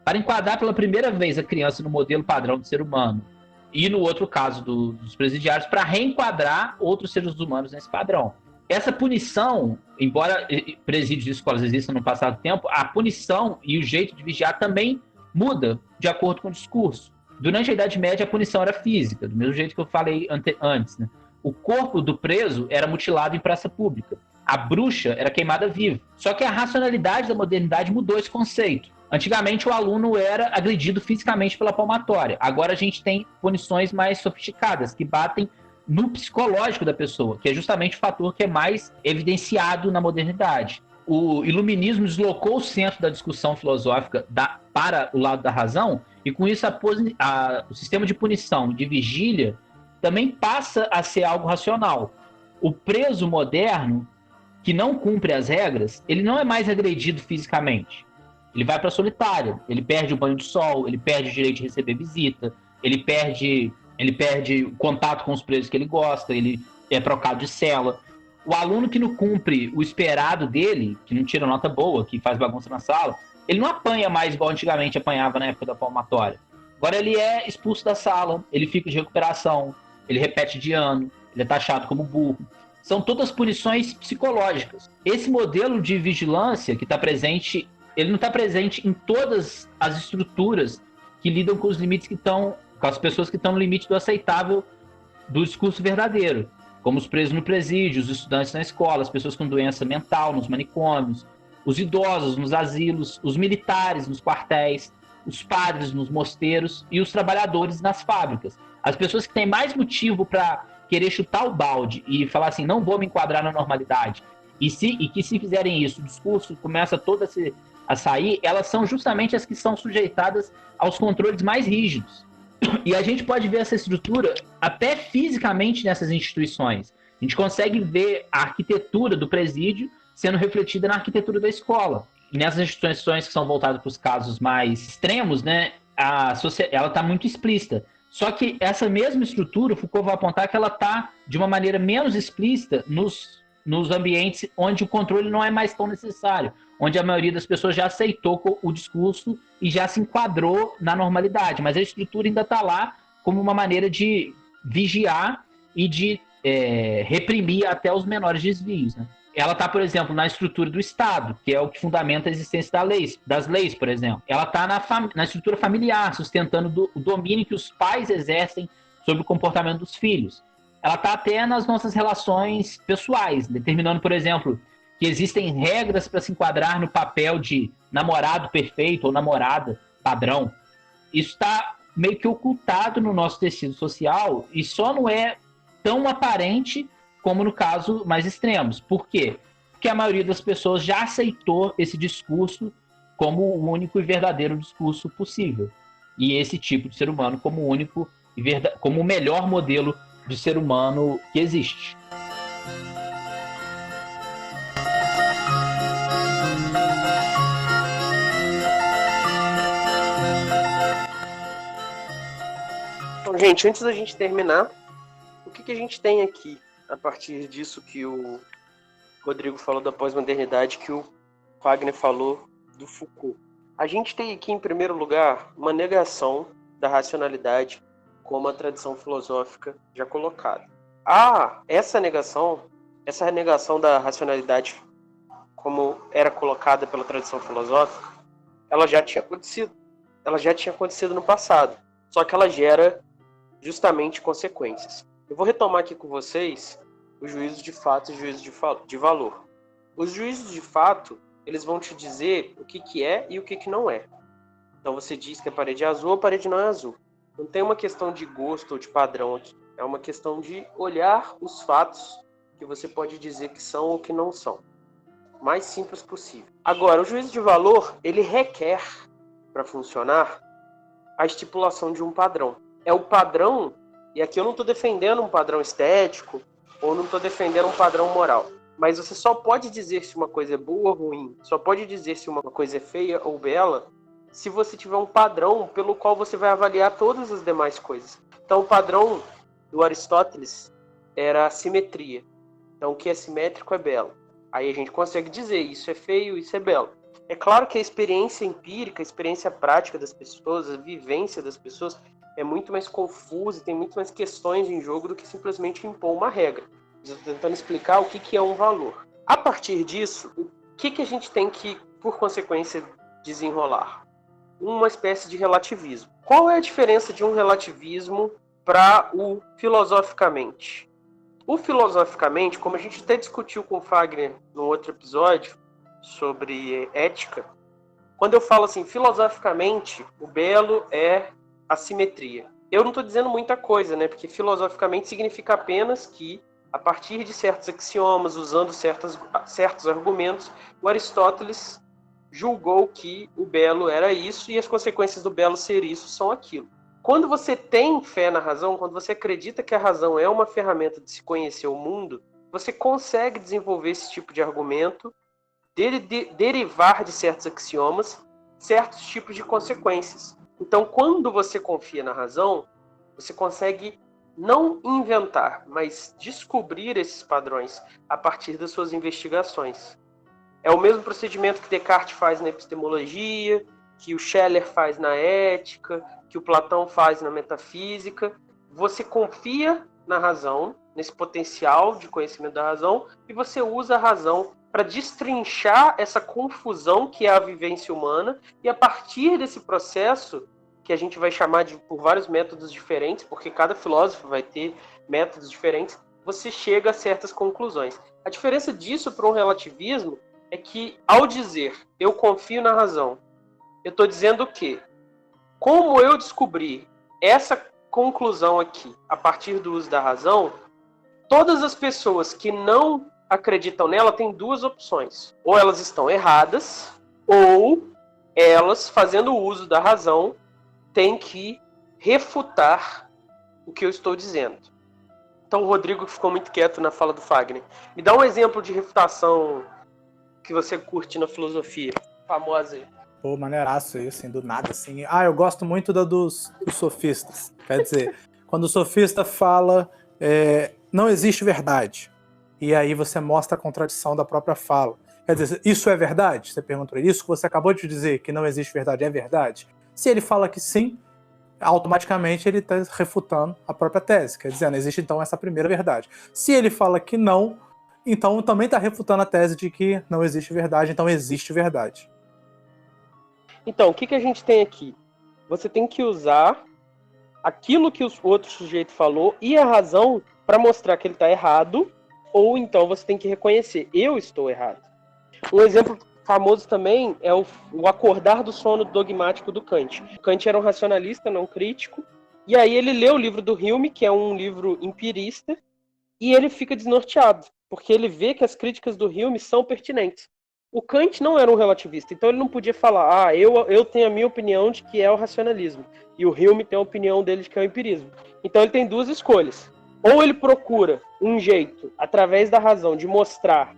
Para enquadrar pela primeira vez a criança no modelo padrão do ser humano, e no outro caso dos presidiários, para reenquadrar outros seres humanos nesse padrão. Essa punição, embora presídios e escolas existam no passado tempo, a punição e o jeito de vigiar também muda de acordo com o discurso. Durante a Idade Média, a punição era física, do mesmo jeito que eu falei antes, né? O corpo do preso era mutilado em praça pública. A bruxa era queimada viva. Só que a racionalidade da modernidade mudou esse conceito. Antigamente, o aluno era agredido fisicamente pela palmatória. Agora, a gente tem punições mais sofisticadas, que batem no psicológico da pessoa, que é justamente o fator que é mais evidenciado na modernidade. O iluminismo deslocou o centro da discussão filosófica para o lado da razão, e com isso o sistema de punição, de vigília, também passa a ser algo racional. O preso moderno, que não cumpre as regras, ele não é mais agredido fisicamente. Ele vai para a solitária, ele perde o banho de sol, ele perde o direito de receber visita, ele perde o contato com os presos que ele gosta, ele é trocado de cela. O aluno que não cumpre o esperado dele, que não tira nota boa, que faz bagunça na sala, ele não apanha mais igual antigamente apanhava na época da palmatória. Agora ele é expulso da sala, ele fica de recuperação, ele repete de ano, ele é taxado como burro. São todas punições psicológicas. Esse modelo de vigilância que está presente, ele não está presente em todas as estruturas que lidam com os limites que estão, com as pessoas que estão no limite do aceitável do discurso verdadeiro, como os presos no presídio, os estudantes na escola, as pessoas com doença mental nos manicômios, os idosos nos asilos, os militares nos quartéis, os padres nos mosteiros e os trabalhadores nas fábricas. As pessoas que têm mais motivo para querer chutar o balde e falar assim, não vou me enquadrar na normalidade, e que se fizerem isso, o discurso começa todo a sair, elas são justamente as que são sujeitadas aos controles mais rígidos. E a gente pode ver essa estrutura até fisicamente nessas instituições. A gente consegue ver a arquitetura do presídio sendo refletida na arquitetura da escola. E nessas instituições que são voltadas para os casos mais extremos, né, ela está muito explícita. Só que essa mesma estrutura, Foucault vai apontar que ela está de uma maneira menos explícita nos ambientes onde o controle não é mais tão necessário, onde a maioria das pessoas já aceitou o discurso e já se enquadrou na normalidade, mas a estrutura ainda está lá como uma maneira de vigiar e de reprimir até os menores desvios, né? Ela está, por exemplo, na estrutura do Estado, que é o que fundamenta a existência das leis, por exemplo. Ela está na estrutura familiar, sustentando o domínio que os pais exercem sobre o comportamento dos filhos. Ela está até nas nossas relações pessoais, determinando, por exemplo, que existem regras para se enquadrar no papel de namorado perfeito ou namorada padrão. Isso está meio que ocultado no nosso tecido social e só não é tão aparente como no caso mais extremos. Por quê? Porque a maioria das pessoas já aceitou esse discurso como o único e verdadeiro discurso possível. E esse tipo de ser humano como o único e como o melhor modelo de ser humano que existe. Então, gente, antes da gente terminar, o que a gente tem aqui, a partir disso que o Rodrigo falou da pós-modernidade, que o Wagner falou do Foucault? A gente tem aqui, em primeiro lugar, uma negação da racionalidade como a tradição filosófica já colocada. Essa negação da racionalidade como era colocada pela tradição filosófica, ela já tinha acontecido no passado, só que ela gera justamente consequências. Eu vou retomar aqui com vocês os juízos de fato e os juízos de valor. Os juízos de fato, eles vão te dizer o que é e o que não é. Então você diz que a parede é azul ou a parede não é azul. Não tem uma questão de gosto ou de padrão aqui. É uma questão de olhar os fatos que você pode dizer que são ou que não são. Mais simples possível. Agora, o juízo de valor, ele requer, para funcionar, a estipulação de um padrão. É o padrão, e aqui eu não estou defendendo um padrão estético, ou não estou defendendo um padrão moral. Mas você só pode dizer se uma coisa é boa ou ruim, só pode dizer se uma coisa é feia ou bela, se você tiver um padrão pelo qual você vai avaliar todas as demais coisas. Então, o padrão do Aristóteles era a simetria. Então, o que é simétrico é belo. Aí a gente consegue dizer isso é feio, isso é belo. É claro que a experiência empírica, a experiência prática das pessoas, a vivência das pessoas é muito mais confusa e tem muito mais questões em jogo do que simplesmente impor uma regra. Eu estou tentando explicar o que é um valor. A partir disso, o que a gente tem que, por consequência, desenrolar? Uma espécie de relativismo. Qual é a diferença de um relativismo para o filosoficamente? O filosoficamente, como a gente até discutiu com o Fagner no outro episódio sobre ética, quando eu falo assim, filosoficamente, o belo é a simetria. Eu não estou dizendo muita coisa, né? Porque filosoficamente significa apenas que, a partir de certos axiomas, usando certos argumentos, o Aristóteles julgou que o belo era isso e as consequências do belo ser isso são aquilo. Quando você tem fé na razão, quando você acredita que a razão é uma ferramenta de se conhecer o mundo, você consegue desenvolver esse tipo de argumento, derivar de certos axiomas, certos tipos de consequências. Então, quando você confia na razão, você consegue não inventar, mas descobrir esses padrões a partir das suas investigações. É o mesmo procedimento que Descartes faz na epistemologia, que o Scheler faz na ética, que o Platão faz na metafísica. Você confia na razão, nesse potencial de conhecimento da razão, e você usa a razão para destrinchar essa confusão que é a vivência humana, e a partir desse processo, que a gente vai chamar por vários métodos diferentes, porque cada filósofo vai ter métodos diferentes, você chega a certas conclusões. A diferença disso para um relativismo é que, ao dizer eu confio na razão, eu estou dizendo que, como eu descobri essa conclusão aqui, a partir do uso da razão, todas as pessoas que não acreditam nela têm duas opções. Ou elas estão erradas, ou elas, fazendo uso da razão, têm que refutar o que eu estou dizendo. Então o Rodrigo ficou muito quieto na fala do Fagner. Me dá um exemplo de refutação que você curte na filosofia, famosa aí. Pô, maneiraço isso, assim, do nada, assim. Eu gosto muito dos sofistas. Quer dizer, quando o sofista fala não existe verdade, e aí você mostra a contradição da própria fala. Quer dizer, isso é verdade? Você pergunta para ele, isso que você acabou de dizer, que não existe verdade, é verdade? Se ele fala que sim, automaticamente ele está refutando a própria tese. Quer dizer, não existe então essa primeira verdade. Se ele fala que não, então também está refutando a tese de que não existe verdade, então existe verdade. Então, o que a gente tem aqui? Você tem que usar aquilo que o outro sujeito falou e a razão para mostrar que ele está errado, ou então você tem que reconhecer, eu estou errado. Um exemplo famoso também é o acordar do sono dogmático do Kant. Kant era um racionalista, não crítico, e aí ele lê o livro do Hume, que é um livro empirista, e ele fica desnorteado, porque ele vê que as críticas do Hume são pertinentes. O Kant não era um relativista, então ele não podia falar, eu tenho a minha opinião de que é o racionalismo, e o Hume tem a opinião dele de que é o empirismo. Então ele tem duas escolhas. Ou ele procura um jeito, através da razão, de mostrar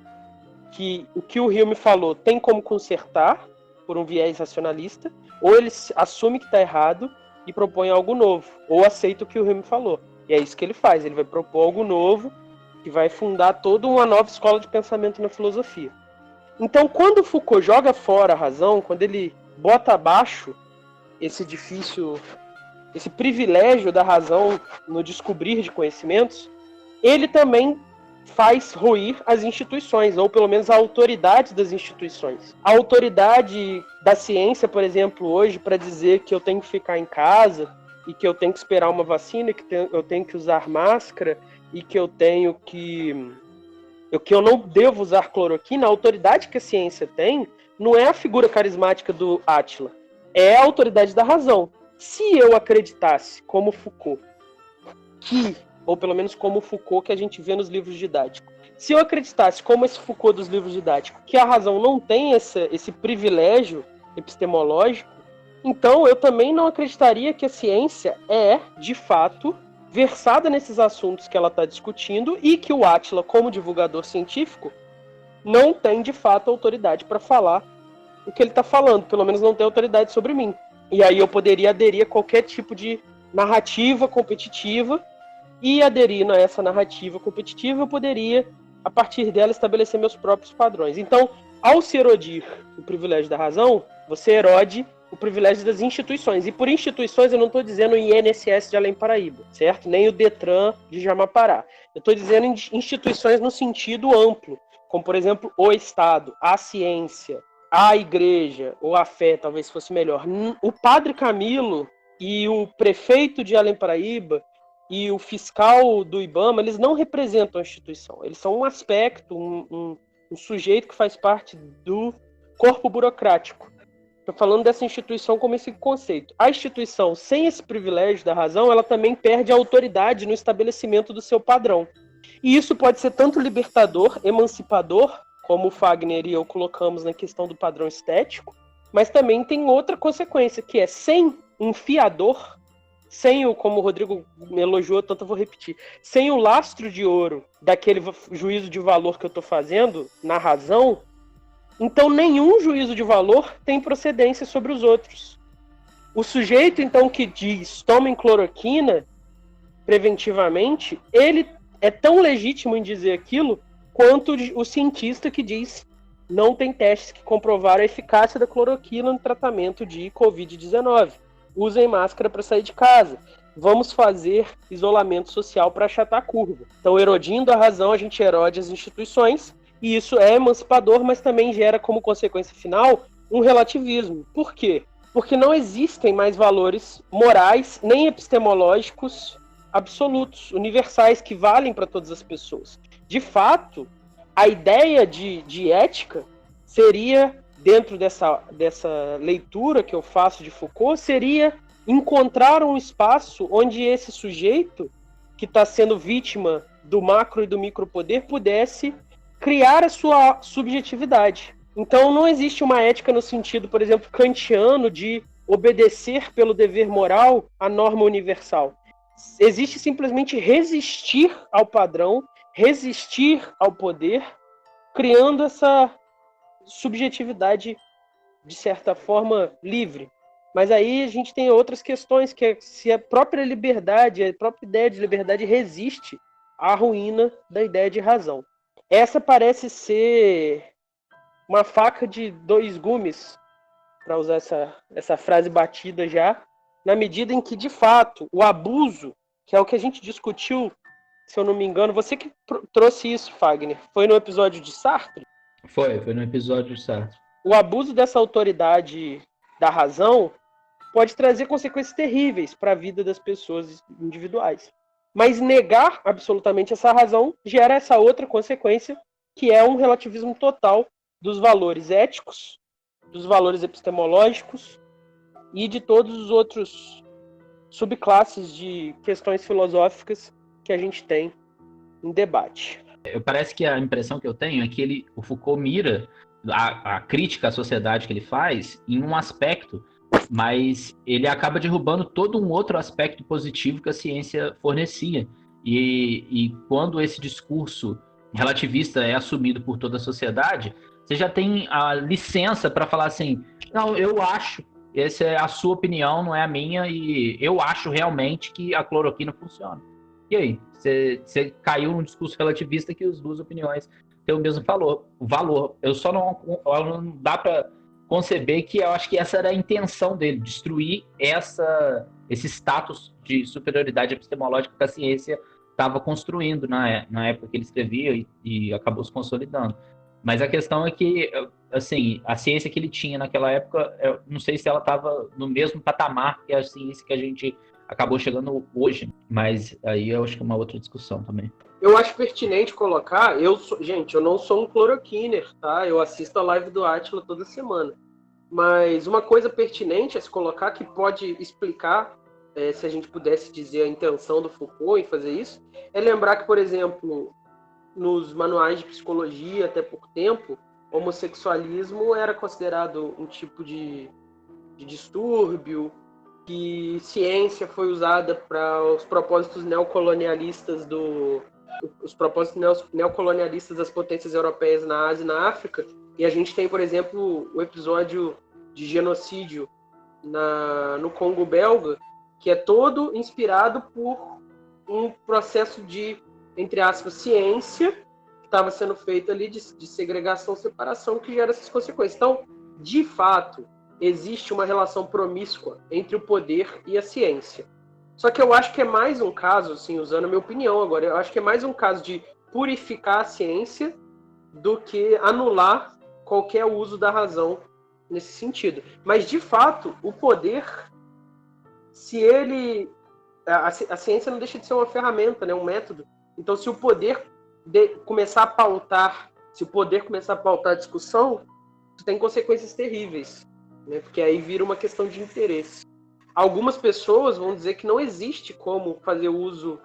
que o que o Hume falou tem como consertar, por um viés racionalista, ou ele assume que está errado e propõe algo novo, ou aceita o que o Hume falou. E é isso que ele faz, ele vai propor algo novo, que vai fundar toda uma nova escola de pensamento na filosofia. Então, quando Foucault joga fora a razão, quando ele bota abaixo esse edifício, esse privilégio da razão no descobrir de conhecimentos, ele também faz ruir as instituições, ou pelo menos a autoridade das instituições. A autoridade da ciência, por exemplo, hoje, para dizer que eu tenho que ficar em casa, e que eu tenho que esperar uma vacina, que eu tenho que usar máscara, e que eu tenho que eu não devo usar cloroquina, a autoridade que a ciência tem não é a figura carismática do Átila, é a autoridade da razão. Se eu acreditasse, como Foucault, ou pelo menos como Foucault que a gente vê nos livros didáticos, se eu acreditasse, como esse Foucault dos livros didáticos, que a razão não tem esse privilégio epistemológico, então eu também não acreditaria que a ciência é, de fato, versada nesses assuntos que ela está discutindo e que o Átila, como divulgador científico, não tem, de fato, autoridade para falar o que ele está falando, pelo menos não tem autoridade sobre mim. E aí eu poderia aderir a qualquer tipo de narrativa competitiva, e aderindo a essa narrativa competitiva, eu poderia, a partir dela, estabelecer meus próprios padrões. Então, ao se erodir o privilégio da razão, você erode o privilégio das instituições. E por instituições eu não estou dizendo o INSS de Além Paraíba, certo? Nem o Detran de Jamapará. Eu estou dizendo instituições no sentido amplo, como, por exemplo, o Estado, a ciência, a igreja, ou a fé, talvez fosse melhor. O padre Camilo e o prefeito de Além Paraíba e o fiscal do IBAMA, eles não representam a instituição. Eles são um aspecto, um sujeito que faz parte do corpo burocrático. Estou falando dessa instituição como esse conceito. A instituição, sem esse privilégio da razão, ela também perde a autoridade no estabelecimento do seu padrão. E isso pode ser tanto libertador, emancipador, como o Fagner e eu colocamos na questão do padrão estético, mas também tem outra consequência, que é sem um fiador, sem o, como o Rodrigo me elogiou, tanto eu vou repetir, sem o lastro de ouro daquele juízo de valor que eu estou fazendo na razão, então nenhum juízo de valor tem procedência sobre os outros. O sujeito, então, que diz tomem cloroquina, preventivamente, ele é tão legítimo em dizer aquilo quanto o cientista que diz não tem testes que comprovaram a eficácia da cloroquina no tratamento de Covid-19. Usem máscara para sair de casa. Vamos fazer isolamento social para achatar a curva. Então, erodindo a razão, a gente erode as instituições, e isso é emancipador, mas também gera como consequência final um relativismo. Por quê? Porque não existem mais valores morais nem epistemológicos absolutos, universais, que valem para todas as pessoas. De fato, a ideia de ética seria, dentro dessa leitura que eu faço de Foucault, seria encontrar um espaço onde esse sujeito, que está sendo vítima do macro e do micropoder, pudesse criar a sua subjetividade. Então não existe uma ética no sentido, por exemplo, kantiano, de obedecer pelo dever moral à norma universal. Existe simplesmente resistir ao padrão, resistir ao poder, criando essa subjetividade, de certa forma, livre. Mas aí a gente tem outras questões, que é se a própria liberdade, a própria ideia de liberdade resiste à ruína da ideia de razão. Essa parece ser uma faca de dois gumes, para usar essa frase batida já, na medida em que, de fato, o abuso, que é o que a gente discutiu, se eu não me engano, você que trouxe isso, Fagner, foi no episódio de Sartre? Foi no episódio de Sartre. O abuso dessa autoridade da razão pode trazer consequências terríveis para a vida das pessoas individuais. Mas negar absolutamente essa razão gera essa outra consequência, que é um relativismo total dos valores éticos, dos valores epistemológicos e de todos os outros subclasses de questões filosóficas que a gente tem em debate. Parece que a impressão que eu tenho é que o Foucault mira a crítica à sociedade que ele faz em um aspecto, mas ele acaba derrubando todo um outro aspecto positivo que a ciência fornecia. E quando esse discurso relativista é assumido por toda a sociedade, você já tem a licença para falar assim, não, eu acho, essa é a sua opinião, não é a minha, e eu acho realmente que a cloroquina funciona. E aí? Você caiu num discurso relativista que as duas opiniões têm o mesmo valor. Eu só não dá para conceber que eu acho que essa era a intenção dele, destruir esse status de superioridade epistemológica que a ciência estava construindo na época que ele escrevia e acabou se consolidando. Mas a questão é que, assim, a ciência que ele tinha naquela época, eu não sei se ela estava no mesmo patamar que a ciência que a gente acabou chegando hoje, mas aí eu acho que é uma outra discussão também. Eu acho pertinente colocar, gente, eu não sou um cloroquiner, tá? Eu assisto a live do Átila toda semana. Mas uma coisa pertinente a se colocar, que pode explicar, se a gente pudesse dizer a intenção do Foucault em fazer isso, é lembrar que, por exemplo, nos manuais de psicologia, até pouco tempo, homossexualismo era considerado um tipo de distúrbio, que ciência foi usada para os propósitos neocolonialistas das potências europeias na Ásia e na África. E a gente tem, por exemplo, o episódio de genocídio no Congo belga, que é todo inspirado por um processo de, entre aspas, ciência que estava sendo feito ali de segregação, separação, que gera essas consequências. Então, de fato, existe uma relação promíscua entre o poder e a ciência. Só que eu acho que é mais um caso, assim, usando a minha opinião agora, eu acho que é mais um caso de purificar a ciência do que anular qualquer uso da razão nesse sentido. Mas, de fato, o poder, se ele... A ciência não deixa de ser uma ferramenta, né, um método. Então, se o poder começar a pautar a discussão, isso tem consequências terríveis, né? Porque aí vira uma questão de interesse. Algumas pessoas vão dizer que não existe como fazer uso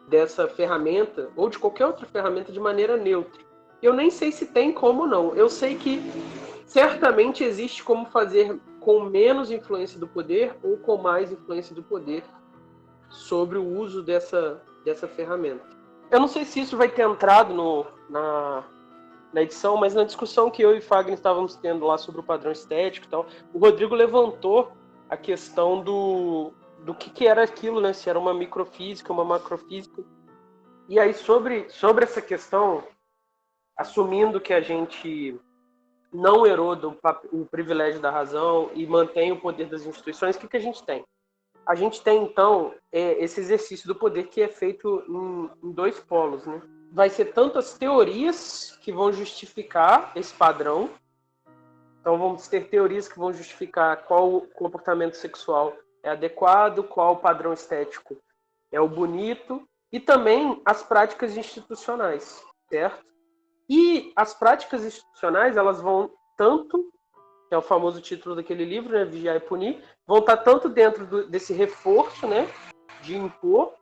dessa ferramenta ou de qualquer outra ferramenta de maneira neutra. Eu nem sei se tem como não. Eu sei que certamente existe como fazer com menos influência do poder ou com mais influência do poder sobre o uso dessa ferramenta. Eu não sei se isso vai ter entrado na edição, mas na discussão que eu e Fagner estávamos tendo lá sobre o padrão estético e tal, o Rodrigo levantou a questão do que era aquilo, né? Se era uma microfísica, uma macrofísica. E aí, sobre essa questão, assumindo que a gente não herou o privilégio da razão e mantém o poder das instituições, o que a gente tem? A gente tem, então, esse exercício do poder que é feito em dois polos, né? Vai ser tanto as teorias que vão justificar esse padrão. Então, vamos ter teorias que vão justificar qual comportamento sexual é adequado, qual padrão estético é o bonito, e também as práticas institucionais, certo? E as práticas institucionais, elas vão tanto, que é o famoso título daquele livro, né, Vigiar e Punir, vão estar tanto dentro desse reforço, né, de impor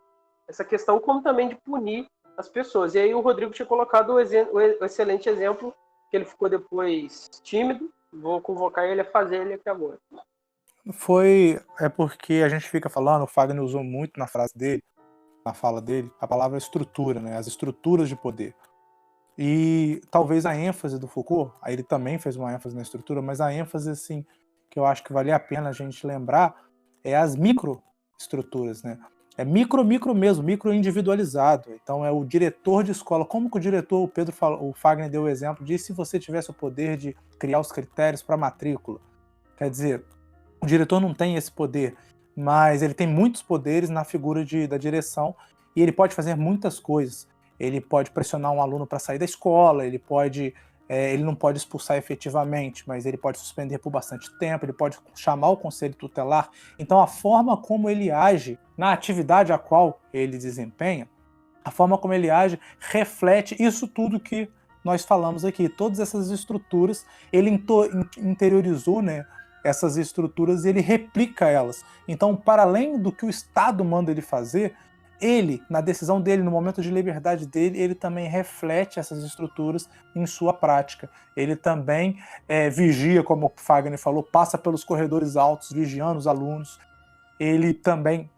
essa questão, como também de punir as pessoas. E aí o Rodrigo tinha colocado o excelente exemplo, que ele ficou depois tímido. Vou convocar ele a fazer ele aqui agora. É porque a gente fica falando, o Fagner usou muito na frase dele, na fala dele, a palavra estrutura, né? As estruturas de poder. E talvez a ênfase do Foucault, aí ele também fez uma ênfase na estrutura, mas a ênfase, assim, que eu acho que valia a pena a gente lembrar, é as microestruturas, né? É micro mesmo, micro individualizado. Então é o diretor de escola. Como que o diretor, o Fagner deu o exemplo de se você tivesse o poder de criar os critérios para a matrícula. Quer dizer, o diretor não tem esse poder, mas ele tem muitos poderes na figura da direção e ele pode fazer muitas coisas. Ele pode pressionar um aluno para sair da escola, ele não pode expulsar efetivamente, mas ele pode suspender por bastante tempo, ele pode chamar o conselho tutelar. Então a forma como ele age na atividade a qual ele desempenha, a forma como ele age reflete isso tudo que nós falamos aqui. Todas essas estruturas, ele interiorizou, né, essas estruturas e ele replica elas. Então, para além do que o Estado manda ele fazer, ele, na decisão dele, no momento de liberdade dele, ele também reflete essas estruturas em sua prática. Ele também vigia, como o Fagner falou, passa pelos corredores altos, vigiando os alunos. Ele também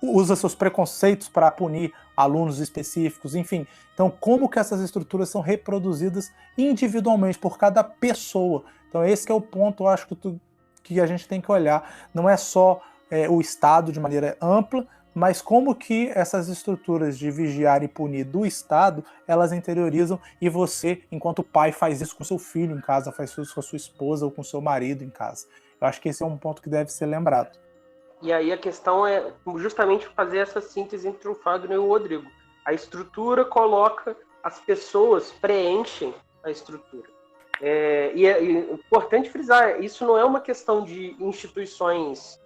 usa seus preconceitos para punir alunos específicos, enfim. Então, como que essas estruturas são reproduzidas individualmente por cada pessoa? Então, esse que é o ponto, eu acho que a gente tem que olhar. Não é só o Estado de maneira ampla, mas como que essas estruturas de vigiar e punir do Estado, elas interiorizam e você, enquanto pai, faz isso com seu filho em casa, faz isso com a sua esposa ou com seu marido em casa. Eu acho que esse é um ponto que deve ser lembrado. E aí a questão é justamente fazer essa síntese entre o Fagner e o Rodrigo. A estrutura coloca, as pessoas preenchem a estrutura. E é importante frisar, isso não é uma questão de instituições,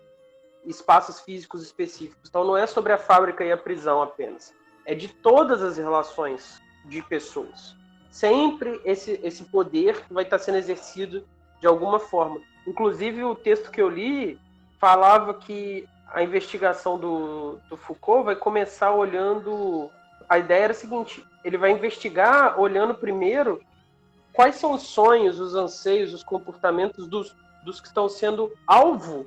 espaços físicos específicos. Então não é sobre a fábrica e a prisão apenas. É de todas as relações de pessoas. Sempre esse poder vai estar sendo exercido de alguma forma. Inclusive o texto que eu li falava que a investigação do Foucault vai começar olhando... A ideia era a seguinte, ele vai investigar olhando primeiro quais são os sonhos, os anseios, os comportamentos dos que estão sendo alvo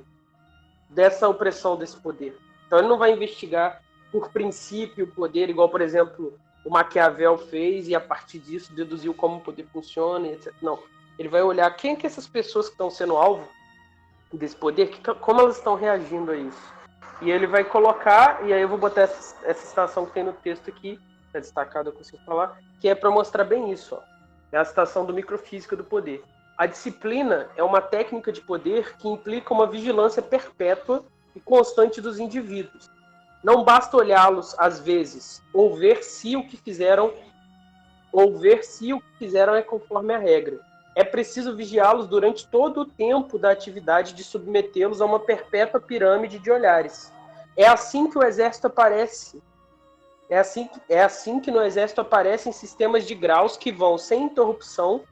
dessa opressão, desse poder. Então ele não vai investigar por princípio o poder, igual, por exemplo, o Maquiavel fez e a partir disso deduziu como o poder funciona, etc. Não. Ele vai olhar quem é que essas pessoas que estão sendo alvo desse poder, como elas estão reagindo a isso. E ele vai colocar, e aí eu vou botar essa citação que tem no texto aqui, é destacada, eu consigo falar, que é para mostrar bem isso. Ó. É a citação do Microfísica do Poder. A disciplina é uma técnica de poder que implica uma vigilância perpétua e constante dos indivíduos. Não basta olhá-los, às vezes, ou ver se o que fizeram é conforme a regra. É preciso vigiá-los durante todo o tempo da atividade de submetê-los a uma perpétua pirâmide de olhares. É assim que o exército aparece. É assim que no exército aparecem sistemas de graus que vão sem interrupção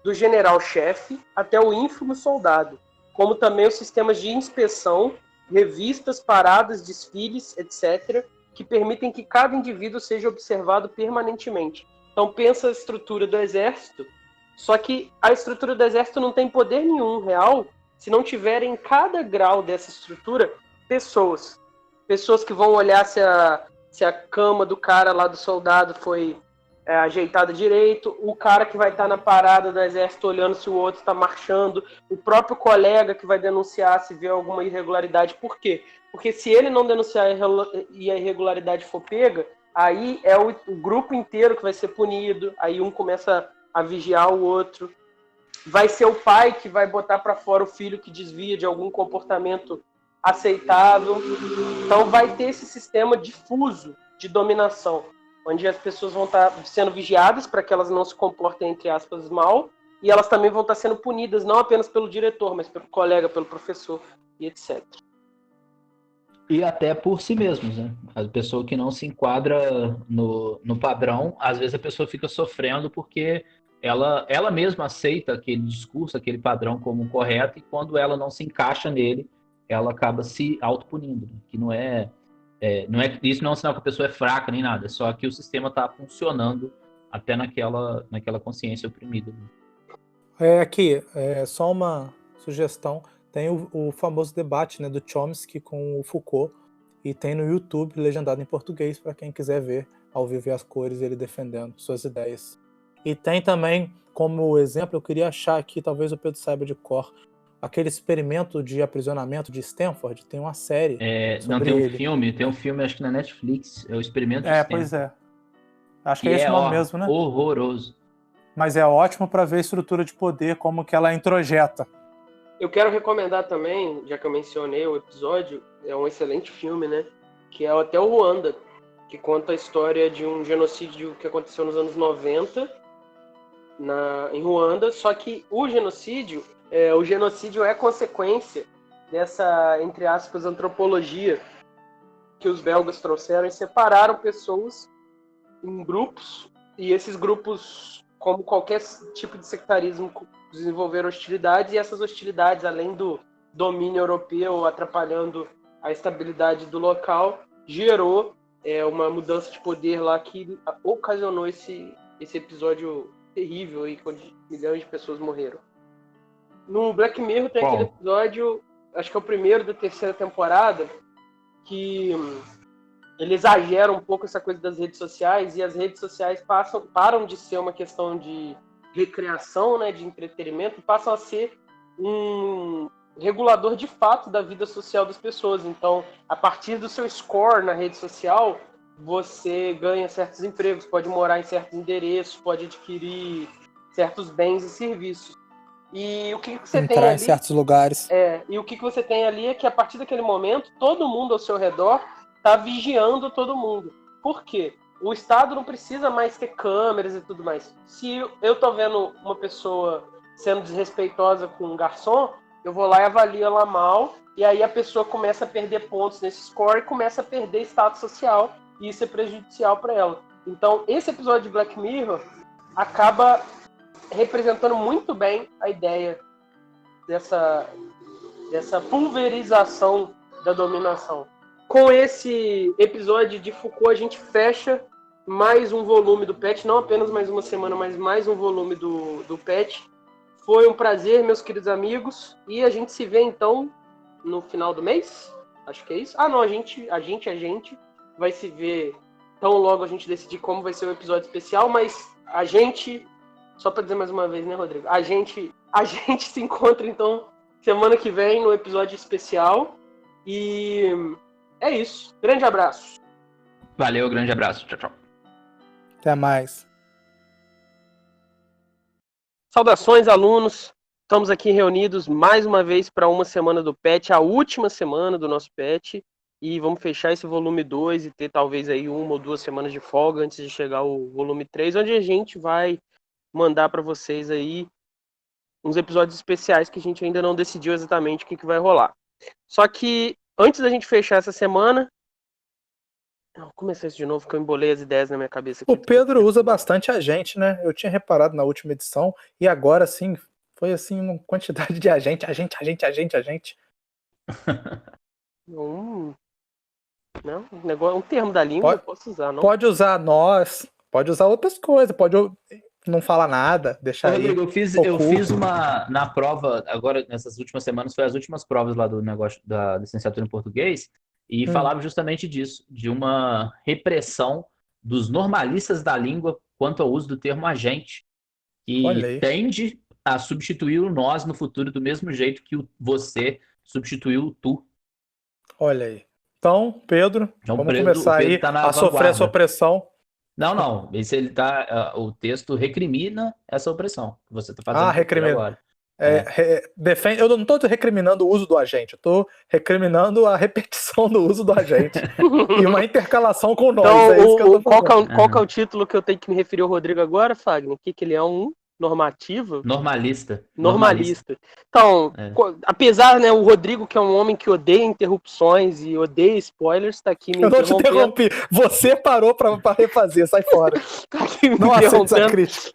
do general-chefe até o ínfimo soldado, como também os sistemas de inspeção, revistas, paradas, desfiles, etc., que permitem que cada indivíduo seja observado permanentemente. Então pensa a estrutura do exército, só que a estrutura do exército não tem poder nenhum real se não tiver em cada grau dessa estrutura pessoas que vão olhar se a cama do cara lá do soldado foi ajeitada direito, o cara que vai estar na parada do exército olhando se o outro está marchando, o próprio colega que vai denunciar se vê alguma irregularidade. Por quê? Porque se ele não denunciar e a irregularidade for pega, aí é o grupo inteiro que vai ser punido, aí um começa a vigiar o outro. Vai ser o pai que vai botar para fora o filho que desvia de algum comportamento aceitável. Então vai ter esse sistema difuso de dominação, onde as pessoas vão estar sendo vigiadas para que elas não se comportem, entre aspas, mal, e elas também vão estar sendo punidas, não apenas pelo diretor, mas pelo colega, pelo professor, e etc. E até por si mesmos, né? A pessoa que não se enquadra no padrão, às vezes a pessoa fica sofrendo porque ela mesma aceita aquele discurso, aquele padrão como correto, e quando ela não se encaixa nele, ela acaba se autopunindo, né? Que isso não é um sinal que a pessoa é fraca nem nada, é só que o sistema está funcionando até naquela consciência oprimida. Aqui, só uma sugestão. Tem o famoso debate, né, do Chomsky com o Foucault, e tem no YouTube, legendado em português, para quem quiser ver ao vivo e as cores, ele defendendo suas ideias. E tem também, como exemplo, eu queria achar aqui, talvez o Pedro saiba de cor, aquele experimento de aprisionamento de Stanford, tem uma série sobre ele. Tem um filme, acho que na Netflix, é o Experimento de Stanford. Pois é. Acho que é esse o nome mesmo, né? Horroroso. Mas é ótimo para ver a estrutura de poder, como que ela introjeta. Eu quero recomendar também, já que eu mencionei o episódio, é um excelente filme, né? Que é Hotel Ruanda, que conta a história de um genocídio que aconteceu nos anos 90 em Ruanda, só que o genocídio é consequência dessa, entre aspas, antropologia que os belgas trouxeram e separaram pessoas em grupos, e esses grupos, como qualquer tipo de sectarismo, desenvolveram hostilidades, e essas hostilidades, além do domínio europeu atrapalhando a estabilidade do local, gerou uma mudança de poder lá que ocasionou esse episódio terrível aí, onde milhões de pessoas morreram. No Black Mirror tem aquele episódio, acho que é o primeiro da terceira temporada, que ele exagera um pouco essa coisa das redes sociais, e as redes sociais param de ser uma questão de recreação, né, de entretenimento, e passam a ser um regulador de fato da vida social das pessoas. Então, a partir do seu score na rede social, você ganha certos empregos, pode morar em certos endereços, pode adquirir certos bens e serviços. E o que você entrar tem ali, em certos lugares. E o que você tem ali é que, a partir daquele momento, todo mundo ao seu redor está vigiando todo mundo. Por quê? O Estado não precisa mais ter câmeras e tudo mais. Se eu tô vendo uma pessoa sendo desrespeitosa com um garçom, eu vou lá e avalio ela mal, e aí a pessoa começa a perder pontos nesse score e começa a perder status social, e isso é prejudicial para ela. Então, esse episódio de Black Mirror acaba representando muito bem a ideia dessa pulverização da dominação. Com esse episódio de Foucault, a gente fecha mais um volume do PET, não apenas mais uma semana, mas mais um volume do PET. Foi um prazer, meus queridos amigos, e a gente se vê, então, no final do mês? Acho que é isso. Ah, não, a gente vai se ver tão logo a gente decidir como vai ser o episódio especial, mas a gente, só para dizer mais uma vez, né, Rodrigo? A gente se encontra, então, semana que vem no episódio especial, e é isso. Grande abraço. Valeu, grande abraço. Tchau, tchau. Até mais. Saudações, alunos. Estamos aqui reunidos mais uma vez para uma semana do PET, a última semana do nosso PET, e vamos fechar esse volume 2 e ter talvez aí 1 ou 2 semanas de folga antes de chegar o volume 3, onde a gente vai mandar para vocês aí uns episódios especiais que a gente ainda não decidiu exatamente o que vai rolar. Só que antes da gente fechar essa semana, vou começar isso de novo, que eu embolei as ideias na minha cabeça aqui. O Pedro usa bastante agente, né? Eu tinha reparado na última edição, e agora, sim, foi assim uma quantidade de agente. Não, um termo da língua eu posso usar, não? Pode usar nós, pode usar outras coisas, pode não falar nada, deixar aí. Rodrigo, eu fiz na prova, agora nessas últimas semanas, foi as últimas provas lá do negócio da licenciatura em português, e falava justamente disso, de uma repressão dos normalistas da língua quanto ao uso do termo agente, Olha e aí. tende a substituir o nós no futuro do mesmo jeito que o você substituiu o tu. Olha aí. Então, Pedro, Então, vamos o começar Pedro aí tá na a sofrer essa vanguarda. opressão. Não. Esse ele tá. O texto recrimina essa opressão que você está fazendo Recrimina. agora. Eu não estou recriminando o uso do agente, eu estou recriminando a repetição do uso do agente e uma intercalação com nós. Então, É isso que eu tô fazendo. qual que é o título que eu tenho que me referir ao Rodrigo agora, Fagner? Que ele é um normativo? Normalista. Então, É. apesar, né, o Rodrigo, que é um homem que odeia interrupções e odeia spoilers, tá aqui me Eu não te interrompendo. interrompi. Você parou pra refazer, sai fora. Tá aqui me Não aceita essa interrompendo. crítica.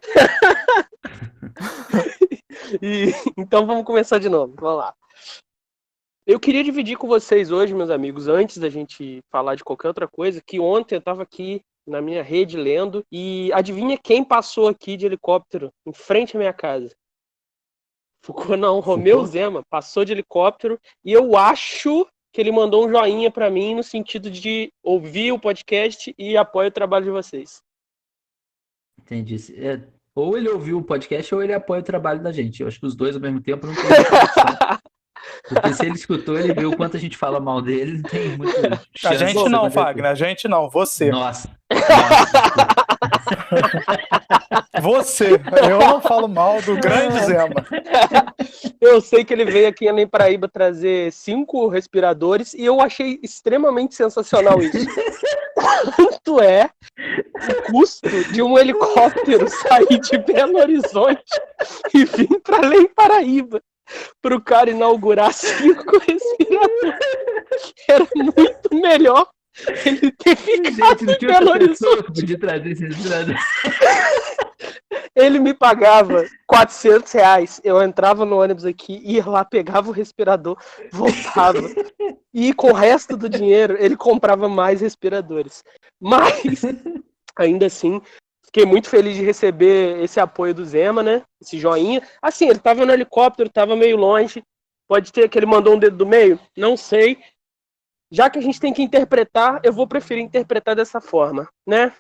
Então vamos começar de novo. Vamos lá. Eu queria dividir com vocês hoje, meus amigos, antes da gente falar de qualquer outra coisa, que ontem eu estava aqui na minha rede lendo e adivinha quem passou aqui de helicóptero em frente à minha casa? Foucault não, Romeu Zema passou de helicóptero e eu acho que ele mandou um joinha para mim no sentido de ouvir o podcast e apoia o trabalho de vocês. Entendi. Ou ele ouviu o podcast ou ele apoia o trabalho da gente. Eu acho que os dois ao mesmo tempo não tem muita opção. Porque se ele escutou, ele viu o quanto a gente fala mal dele, não tem muita chance. A gente não, Fagner, a gente não, você. Nossa. Você, eu não falo mal do grande Zema. Eu sei que ele veio aqui em Paraíba trazer 5 respiradores e eu achei extremamente sensacional isso. Quanto é o custo de um helicóptero sair de Belo Horizonte e vir para Além Paraíba para o cara inaugurar 5 respiradores? Era muito melhor ele ter ficado em Belo Horizonte. Podia trazer esse respirador. Ele me pagava R$400. Eu entrava no ônibus aqui, ia lá, pegava o respirador, voltava. E com o resto do dinheiro, ele comprava mais respiradores. Mas, ainda assim, fiquei muito feliz de receber esse apoio do Zema, né? Esse joinha. Assim, ele tava no helicóptero, tava meio longe. Pode ter que ele mandou um dedo do meio? Não sei. Já que a gente tem que interpretar, eu vou preferir interpretar dessa forma, né?